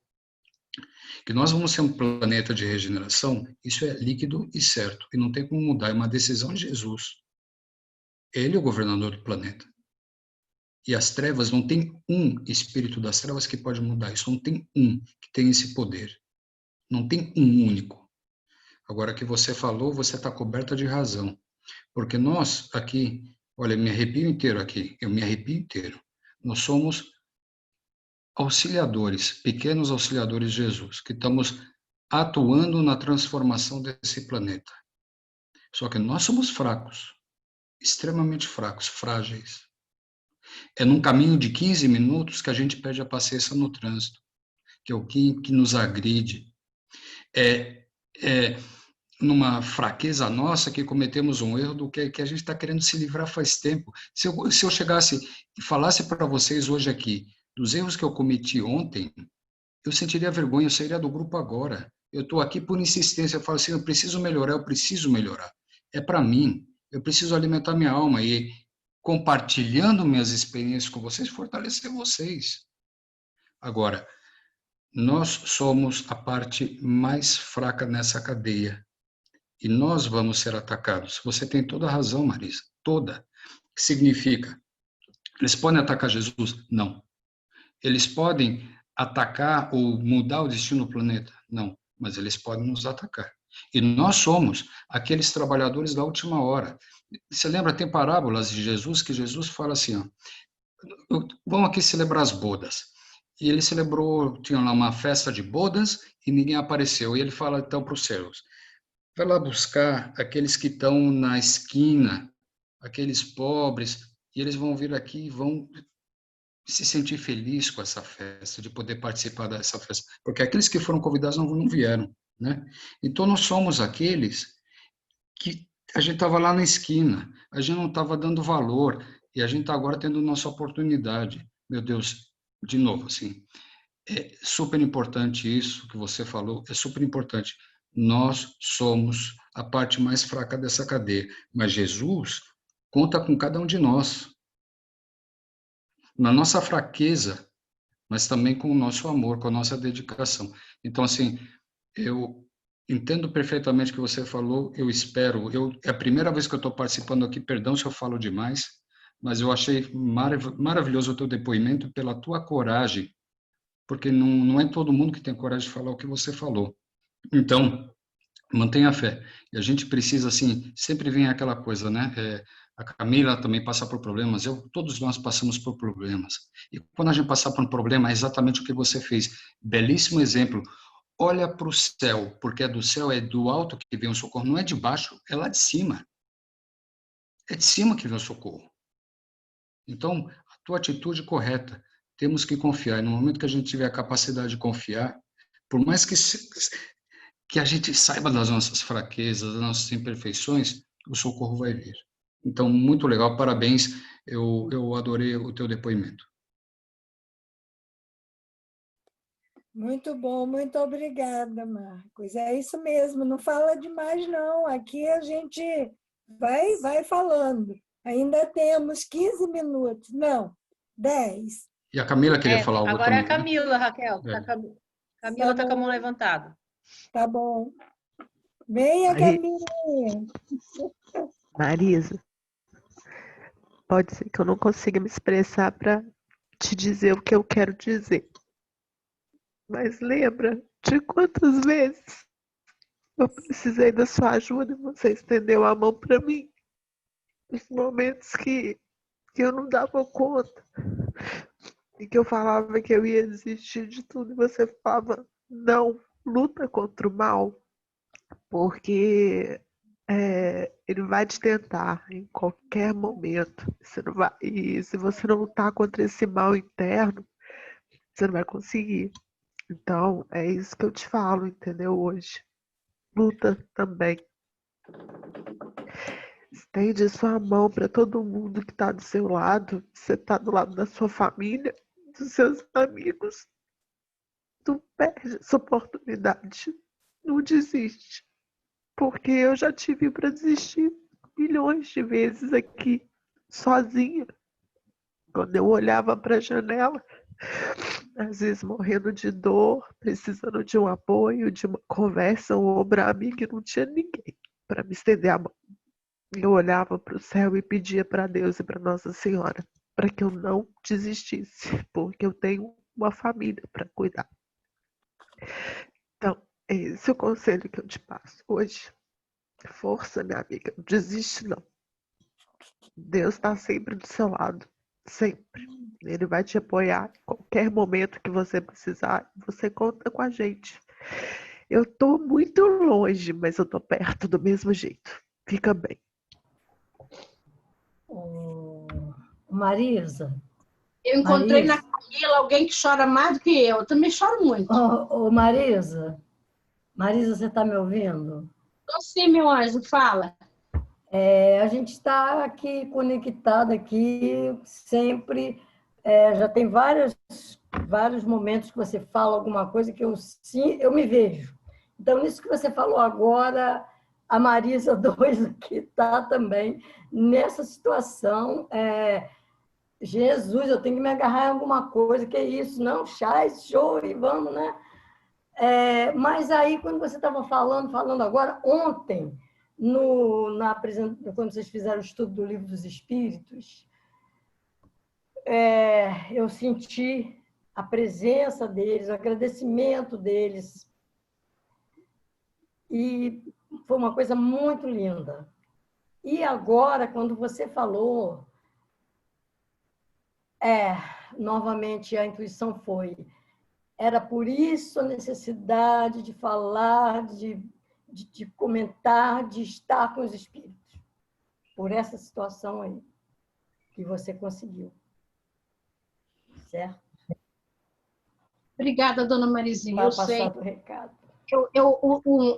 Speaker 7: Que nós vamos ser um planeta de regeneração, isso é líquido e certo, e não tem como mudar, é uma decisão de Jesus. Ele é o governador do planeta. E as trevas, não tem um espírito das trevas que pode mudar isso. Não tem um que tem esse poder. Não tem um único. Agora que você falou, você está coberta de razão. Porque nós aqui, olha, eu me arrepio inteiro aqui. Eu me arrepio inteiro. Nós somos auxiliadores, pequenos auxiliadores de Jesus, que estamos atuando na transformação desse planeta. Só que nós somos fracos, extremamente fracos, frágeis. É num caminho de 15 minutos que a gente perde a paciência no trânsito, que é o que nos agride. É numa fraqueza nossa que cometemos um erro do que a gente está querendo se livrar faz tempo. Se eu chegasse e falasse para vocês hoje aqui dos erros que eu cometi ontem, eu sentiria vergonha, eu sairia do grupo agora. Eu estou aqui por insistência, eu falo assim, eu preciso melhorar. É para mim, eu preciso alimentar minha alma e compartilhando minhas experiências com vocês, fortalecer vocês. Agora, nós somos a parte mais fraca nessa cadeia e nós vamos ser atacados. Você tem toda a razão, Marisa, toda. Significa, eles podem atacar Jesus? Não. Eles podem atacar ou mudar o destino do planeta? Não, mas eles podem nos atacar. E nós somos aqueles trabalhadores da última hora. Você lembra, tem parábolas de Jesus, que Jesus fala assim, ó, vamos aqui celebrar as bodas. E ele celebrou, tinha lá uma festa de bodas e ninguém apareceu. E ele fala então para os servos, vai lá buscar aqueles que estão na esquina, aqueles pobres, e eles vão vir aqui e vão se sentir feliz com essa festa, de poder participar dessa festa, porque aqueles que foram convidados não vieram, né? Então nós somos aqueles que a gente estava lá na esquina, a gente não estava dando valor, e a gente está agora tendo nossa oportunidade. Meu Deus, de novo, assim, é super importante isso que você falou, é super importante. Nós somos a parte mais fraca dessa cadeia, mas Jesus conta com cada um de nós, na nossa fraqueza, mas também com o nosso amor, com a nossa dedicação. Então, assim, eu entendo perfeitamente o que você falou, eu espero, é a primeira vez que eu estou participando aqui, perdão se eu falo demais, mas eu achei maravilhoso o teu depoimento pela tua coragem, porque não é todo mundo que tem coragem de falar o que você falou. Então, mantenha a fé. E a gente precisa, assim, sempre vem aquela coisa, né? A Camila também passa por problemas, todos nós passamos por problemas. E quando a gente passar por um problema, é exatamente o que você fez. Belíssimo exemplo. Olha para o céu, porque é do céu, é do alto que vem o socorro, não é de baixo, é lá de cima. É de cima que vem o socorro. Então, a tua atitude correta, temos que confiar. E no momento que a gente tiver a capacidade de confiar, por mais que a gente saiba das nossas fraquezas, das nossas imperfeições, o socorro vai vir. Então, muito legal, parabéns, eu adorei o teu depoimento.
Speaker 1: Muito bom, muito obrigada, Marcos. É isso mesmo, não fala demais não, aqui a gente vai falando. Ainda temos 15 minutos, não, 10.
Speaker 7: E a Camila queria falar algo
Speaker 9: agora
Speaker 7: também.
Speaker 9: É a Camila, Raquel. Camila está com a mão levantada.
Speaker 1: Tá bom. Venha, Camila.
Speaker 5: Marisa, pode ser que eu não consiga me expressar para te dizer o que eu quero dizer. Mas lembra de quantas vezes eu precisei da sua ajuda e você estendeu a mão para mim? Nos momentos que eu não dava conta. E que eu falava que eu ia desistir de tudo. E você falava, não, luta contra o mal. Porque ele vai te tentar em qualquer momento. E se você não lutar contra esse mal interno, você não vai conseguir. Então, é isso que eu te falo, entendeu? Hoje. Luta também. Estende sua mão para todo mundo que está do seu lado. Você está do lado da sua família, dos seus amigos. Não perde essa oportunidade. Não desiste. Porque eu já tive para desistir milhões de vezes aqui, sozinha. Quando eu olhava para a janela, às vezes morrendo de dor, precisando de um apoio, de uma conversa, um ombro amigo, e não tinha ninguém para me estender a mão. eu olhava para o céu e pedia para Deus e para Nossa Senhora para que eu não desistisse, porque eu tenho uma família para cuidar. Então, esse é o conselho que eu te passo hoje. Força, minha amiga, não desiste não. Deus está sempre do seu lado, sempre. Ele vai te apoiar em qualquer momento que você precisar. Você conta com a gente. Eu tô muito longe, mas eu tô perto do mesmo jeito. Fica bem.
Speaker 10: Marisa.
Speaker 9: Eu encontrei na Camila alguém que chora mais do que eu. Eu também choro muito.
Speaker 10: Marisa. Marisa, você está me ouvindo?
Speaker 9: Estou sim, meu anjo, fala.
Speaker 10: A gente está aqui conectado aqui sempre. Já tem vários momentos que você fala alguma coisa que eu me vejo. Então, nisso que você falou agora, a Marisa 2 aqui está também nessa situação. Jesus, eu tenho que me agarrar em alguma coisa, que é isso? Não, show, e vamos, né? Mas aí, quando você estava falando agora, ontem, quando vocês fizeram o estudo do Livro dos Espíritos, eu senti a presença deles, o agradecimento deles, e foi uma coisa muito linda. E agora, quando você falou, novamente a intuição era por isso a necessidade de falar, de comentar, de estar com os espíritos, por essa situação aí que você conseguiu. Certo?
Speaker 9: Obrigada, dona Marizinha. Eu sei.
Speaker 10: O recado.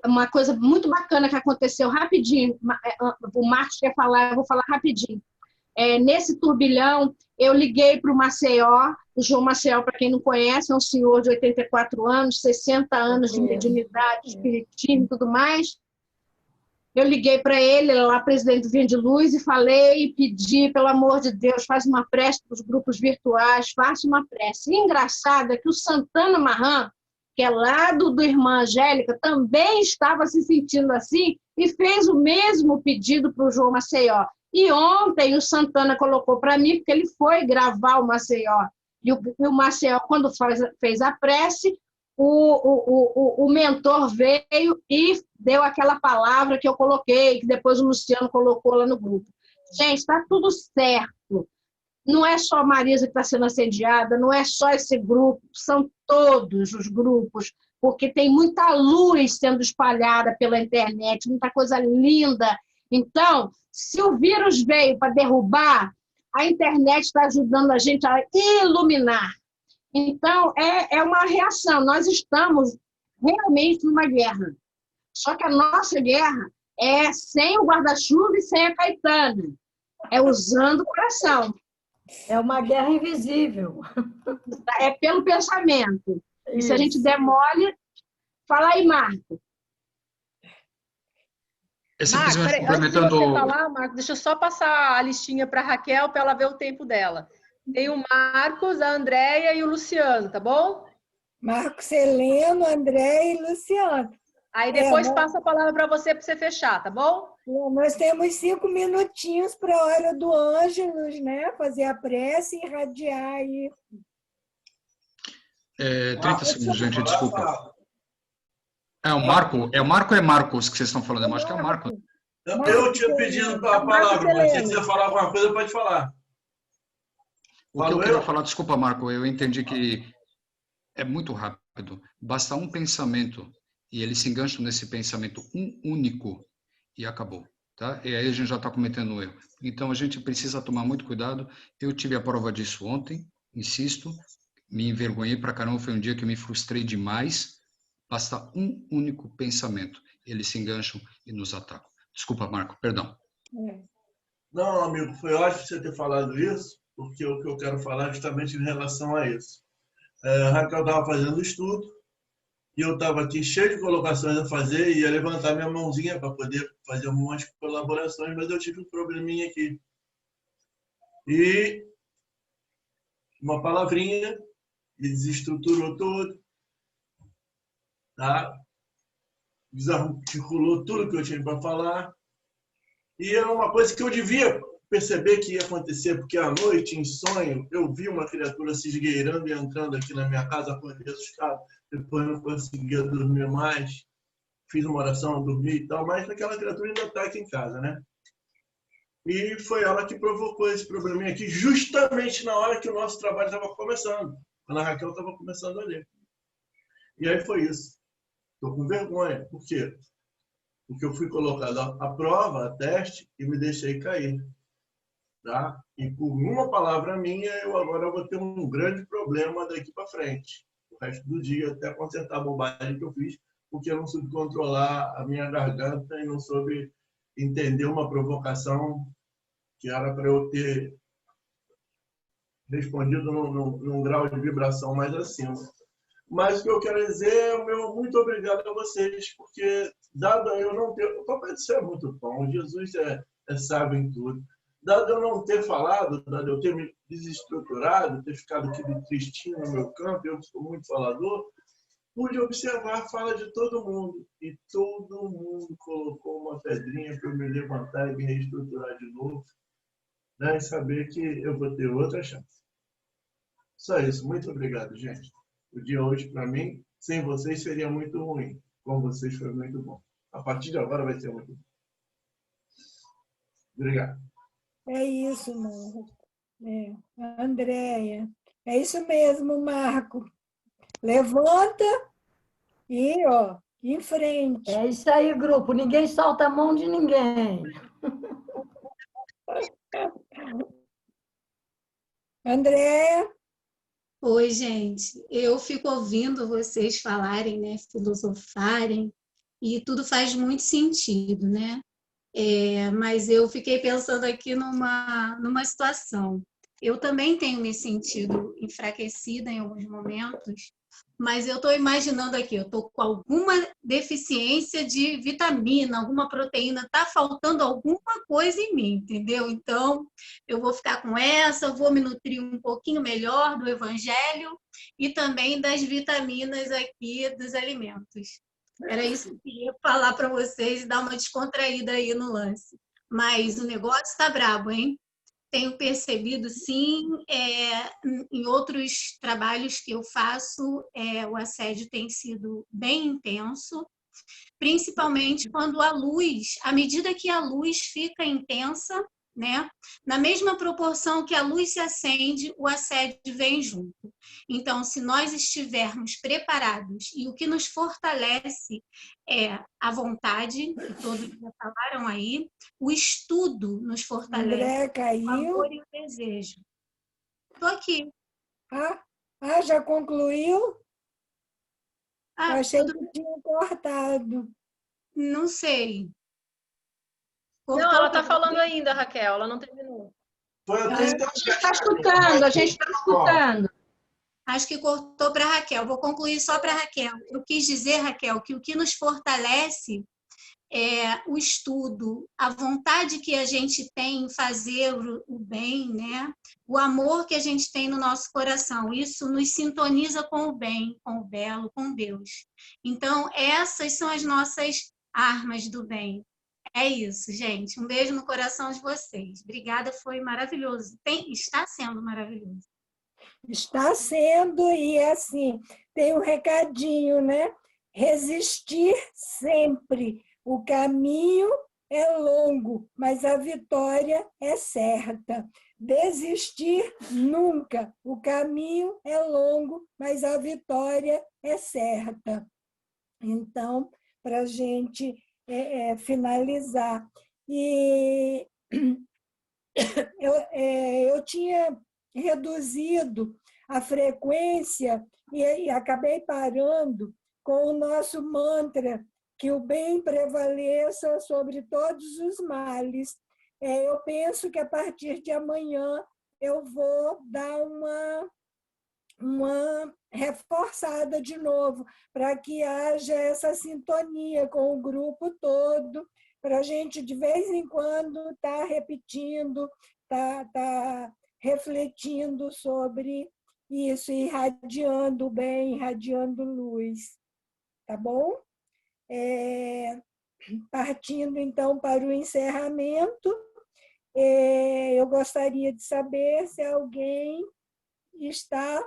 Speaker 9: Uma coisa muito bacana que aconteceu rapidinho, o Marcos quer falar, eu vou falar rapidinho. Nesse turbilhão, eu liguei para o Maceió, o João Maceió, para quem não conhece, é um senhor de 84 anos, 60 anos de mediunidade, espiritismo e tudo mais. Eu liguei para ele lá, presidente do Vinha de Luz, e falei e pedi, pelo amor de Deus, faz uma prece para os grupos virtuais, faça uma prece. E engraçado é que o Santana Marran, que é lá do Irmã Angélica, também estava se sentindo assim e fez o mesmo pedido para o João Maceió. E ontem o Santana colocou para mim, porque ele foi gravar o Maceió. E o Maceió, quando fez a prece, o mentor veio e deu aquela palavra que eu coloquei, que depois o Luciano colocou lá no grupo. Gente, está tudo certo. Não é só a Marisa que está sendo assediada, não é só esse grupo, são todos os grupos, porque tem muita luz sendo espalhada pela internet, muita coisa linda. Então, se o vírus veio para derrubar, a internet está ajudando a gente a iluminar. Então, é uma reação. Nós estamos realmente numa guerra. Só que a nossa guerra é sem o guarda-chuva e sem a Caetana. É usando o coração.
Speaker 10: É uma guerra invisível.
Speaker 9: É pelo pensamento. E se a gente demole... Fala aí, Marco.
Speaker 3: Marco, peraí, antes de você falar, Marco, deixa eu só passar a listinha para a Raquel para ela ver o tempo dela. Tem o Marcos, a Andréia e o Luciano, tá bom?
Speaker 1: Marcos Heleno, André e Luciano.
Speaker 3: Aí depois passa a palavra para você fechar, tá bom?
Speaker 1: Nós temos 5 minutinhos para a hora do Ângelos, né? Fazer a prece e irradiar aí.
Speaker 7: 30 segundos, gente, desculpa. É o Marco ou é Marcos que vocês estão falando? Eu acho que é o Marco.
Speaker 11: Eu tinha pedido a palavra, mas se quiser falar alguma coisa, pode falar.
Speaker 7: O que eu queria falar, desculpa, Marco, eu entendi que é muito rápido. Basta um pensamento e eles se engancham nesse pensamento único e acabou. Tá? E aí a gente já está cometendo um erro. Então a gente precisa tomar muito cuidado. Eu tive a prova disso ontem, insisto, me envergonhei pra caramba, foi um dia que eu me frustrei demais. Basta um único pensamento. Eles se engancham e nos atacam. Desculpa, Marco, perdão.
Speaker 11: Não, amigo, foi ótimo você ter falado isso, porque o que eu quero falar é justamente em relação a isso. A Raquel estava fazendo estudo e eu estava aqui cheio de colocações a fazer e ia levantar minha mãozinha para poder fazer um monte de colaborações, mas eu tive um probleminha aqui. E uma palavrinha e desestruturou tudo. Tá? Desarticulou tudo que eu tinha para falar. E era uma coisa que eu devia perceber que ia acontecer, porque à noite, em sonho, eu vi uma criatura se esgueirando e entrando aqui na minha casa, acordei assustado, depois não conseguia dormir mais, fiz uma oração, dormi e tal, mas aquela criatura ainda está aqui em casa, né? E foi ela que provocou esse probleminha aqui, justamente na hora que o nosso trabalho estava começando, quando a Raquel estava começando a ler. E aí foi isso. Estou com vergonha. Por quê? Porque eu fui colocado à prova, a teste, e me deixei cair. Tá? E por uma palavra minha, eu agora vou ter um grande problema daqui para frente. O resto do dia, até consertar a bobagem que eu fiz, porque eu não soube controlar a minha garganta e não soube entender uma provocação que era para eu ter respondido num grau de vibração mais acima. Mas o que eu quero dizer é o meu muito obrigado a vocês, porque, dado eu não ter... O Papai do Céu é muito bom, Jesus é sábio em tudo. Dado eu não ter falado, dado eu ter me desestruturado, ter ficado aqui de tristinho no meu campo, eu sou muito falador, pude observar a fala de todo mundo. E todo mundo colocou uma pedrinha para eu me levantar e me reestruturar de novo, né? E saber que eu vou ter outra chance. Só isso. Muito obrigado, gente. O dia hoje, para mim, sem vocês seria muito ruim. Com vocês foi muito bom. A partir de agora vai ser muito bom. Obrigado.
Speaker 1: É isso, Marco. Andréia. É isso mesmo, Marco. Levanta e, ó, em frente.
Speaker 10: É isso aí, grupo. Ninguém solta a mão de ninguém.
Speaker 1: Andréia?
Speaker 12: Oi, gente. Eu fico ouvindo vocês falarem, né, filosofarem, e tudo faz muito sentido, né? Mas eu fiquei pensando aqui numa situação. Eu também tenho me sentido enfraquecida em alguns momentos, mas eu estou imaginando aqui, eu estou com alguma deficiência de vitamina, alguma proteína, está faltando alguma coisa em mim, entendeu? Então, eu vou ficar com essa, vou me nutrir um pouquinho melhor do Evangelho e também das vitaminas aqui dos alimentos. Era isso que eu queria falar para vocês e dar uma descontraída aí no lance. Mas o negócio está brabo, hein? Tenho percebido, sim, em outros trabalhos que eu faço, o assédio tem sido bem intenso, principalmente quando a luz, à medida que a luz fica intensa, né? Na mesma proporção que a luz se acende, o assédio vem junto. Então, se nós estivermos preparados, e o que nos fortalece é a vontade, que todos já falaram aí, o estudo nos fortalece,
Speaker 1: André caiu.
Speaker 12: o amor e o desejo. Estou aqui.
Speaker 1: Já concluiu? Achei
Speaker 12: tudo...
Speaker 1: que tinha cortado.
Speaker 12: Não sei.
Speaker 3: Não, ela está falando ainda, Raquel, ela não terminou.
Speaker 9: A gente está escutando, a gente está escutando.
Speaker 12: Acho que cortou para a Raquel. Vou concluir só para a Raquel. Eu quis dizer, Raquel, que o que nos fortalece é o estudo, a vontade que a gente tem em fazer o bem, né? O amor que a gente tem no nosso coração. Isso nos sintoniza com o bem, com o belo, com Deus. Então, essas são as nossas armas do bem. É isso, gente. Um beijo no coração de vocês. Obrigada, foi maravilhoso. Está sendo maravilhoso.
Speaker 1: Está sendo, e assim, tem um recadinho, né? Resistir sempre. O caminho é longo, mas a vitória é certa. Desistir nunca. O caminho é longo, mas a vitória é certa. Então, para a gente finalizar. E eu tinha reduzido a frequência e acabei parando com o nosso mantra, que o bem prevaleça sobre todos os males. Eu penso que a partir de amanhã eu vou dar uma reforçada de novo, para que haja essa sintonia com o grupo todo, para a gente, de vez em quando, estar repetindo, tá refletindo sobre isso, irradiando o bem, irradiando luz. Tá bom? partindo então para o encerramento, eu gostaria de saber se alguém está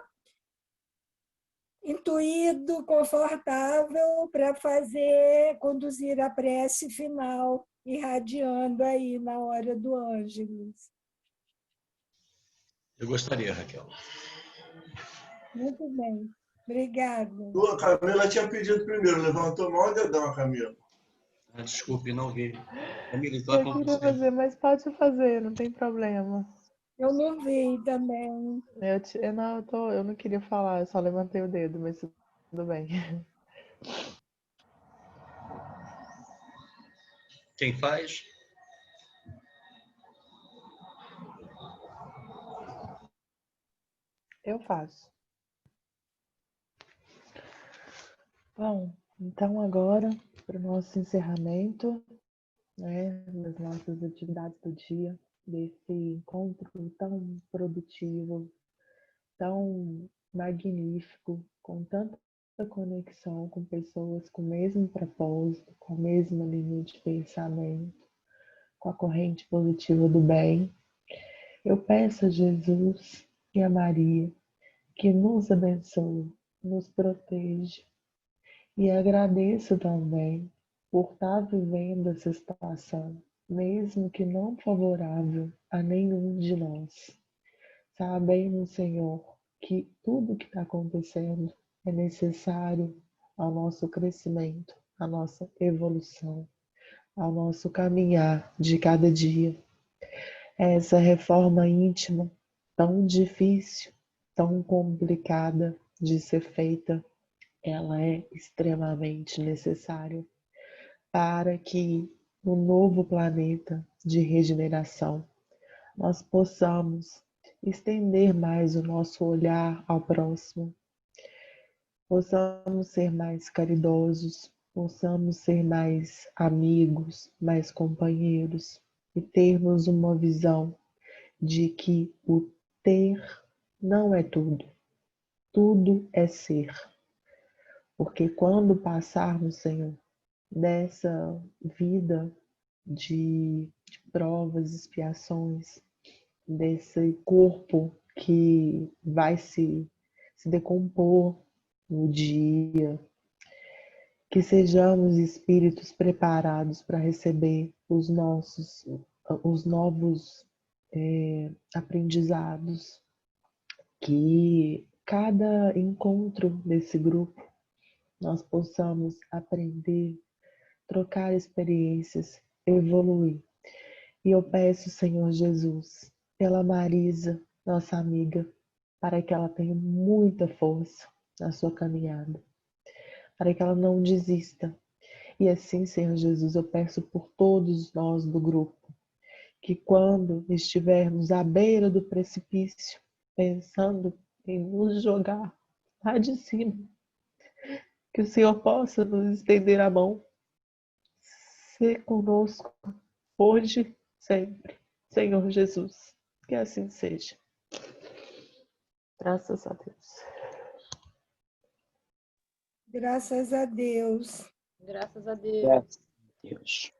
Speaker 1: intuído, confortável para conduzir a prece final, irradiando aí na hora do Ângelus.
Speaker 4: Eu gostaria, Raquel.
Speaker 1: Muito bem, obrigada.
Speaker 11: A Camila tinha pedido primeiro, levantou a mão e dedão a Camila.
Speaker 4: Desculpe, não vi. Camila, então
Speaker 5: Eu queria fazer, mas pode fazer, não tem problema.
Speaker 1: Eu não vi também.
Speaker 5: Eu não queria falar, eu só levantei o dedo, mas tudo bem.
Speaker 4: Quem faz?
Speaker 5: Eu faço. Bom, então agora, para o nosso encerramento, né, das nossas atividades do dia, desse encontro tão produtivo, tão magnífico, com tanta conexão com pessoas com o mesmo propósito, com a mesma linha de pensamento, com a corrente positiva do bem. Eu peço a Jesus e a Maria que nos abençoe, nos proteja, e agradeço também por estar vivendo essa situação, mesmo que não favorável a nenhum de nós. Sabemos, Senhor, que tudo que está acontecendo é necessário ao nosso crescimento, à nossa evolução, ao nosso caminhar de cada dia. Essa reforma íntima, tão difícil, tão complicada de ser feita, ela é extremamente necessária para que no novo planeta de regeneração nós possamos estender mais o nosso olhar ao próximo, possamos ser mais caridosos, possamos ser mais amigos, mais companheiros e termos uma visão de que o ter não é tudo, tudo é ser. Porque quando passarmos, Senhor, dessa vida de provas, expiações, desse corpo que vai se decompor no dia, que sejamos espíritos preparados para receber os novos aprendizados, que cada encontro desse grupo nós possamos aprender, trocar experiências, evoluir. E eu peço, Senhor Jesus, pela Marisa, nossa amiga, para que ela tenha muita força na sua caminhada, para que ela não desista. E assim, Senhor Jesus, eu peço por todos nós do grupo, que quando estivermos à beira do precipício, pensando em nos jogar lá de cima, que o Senhor possa nos estender a mão, ser conosco, hoje, sempre. Senhor Jesus, que assim seja. Graças a Deus.
Speaker 1: Graças a Deus.
Speaker 3: Graças a Deus.
Speaker 2: Graças a Deus.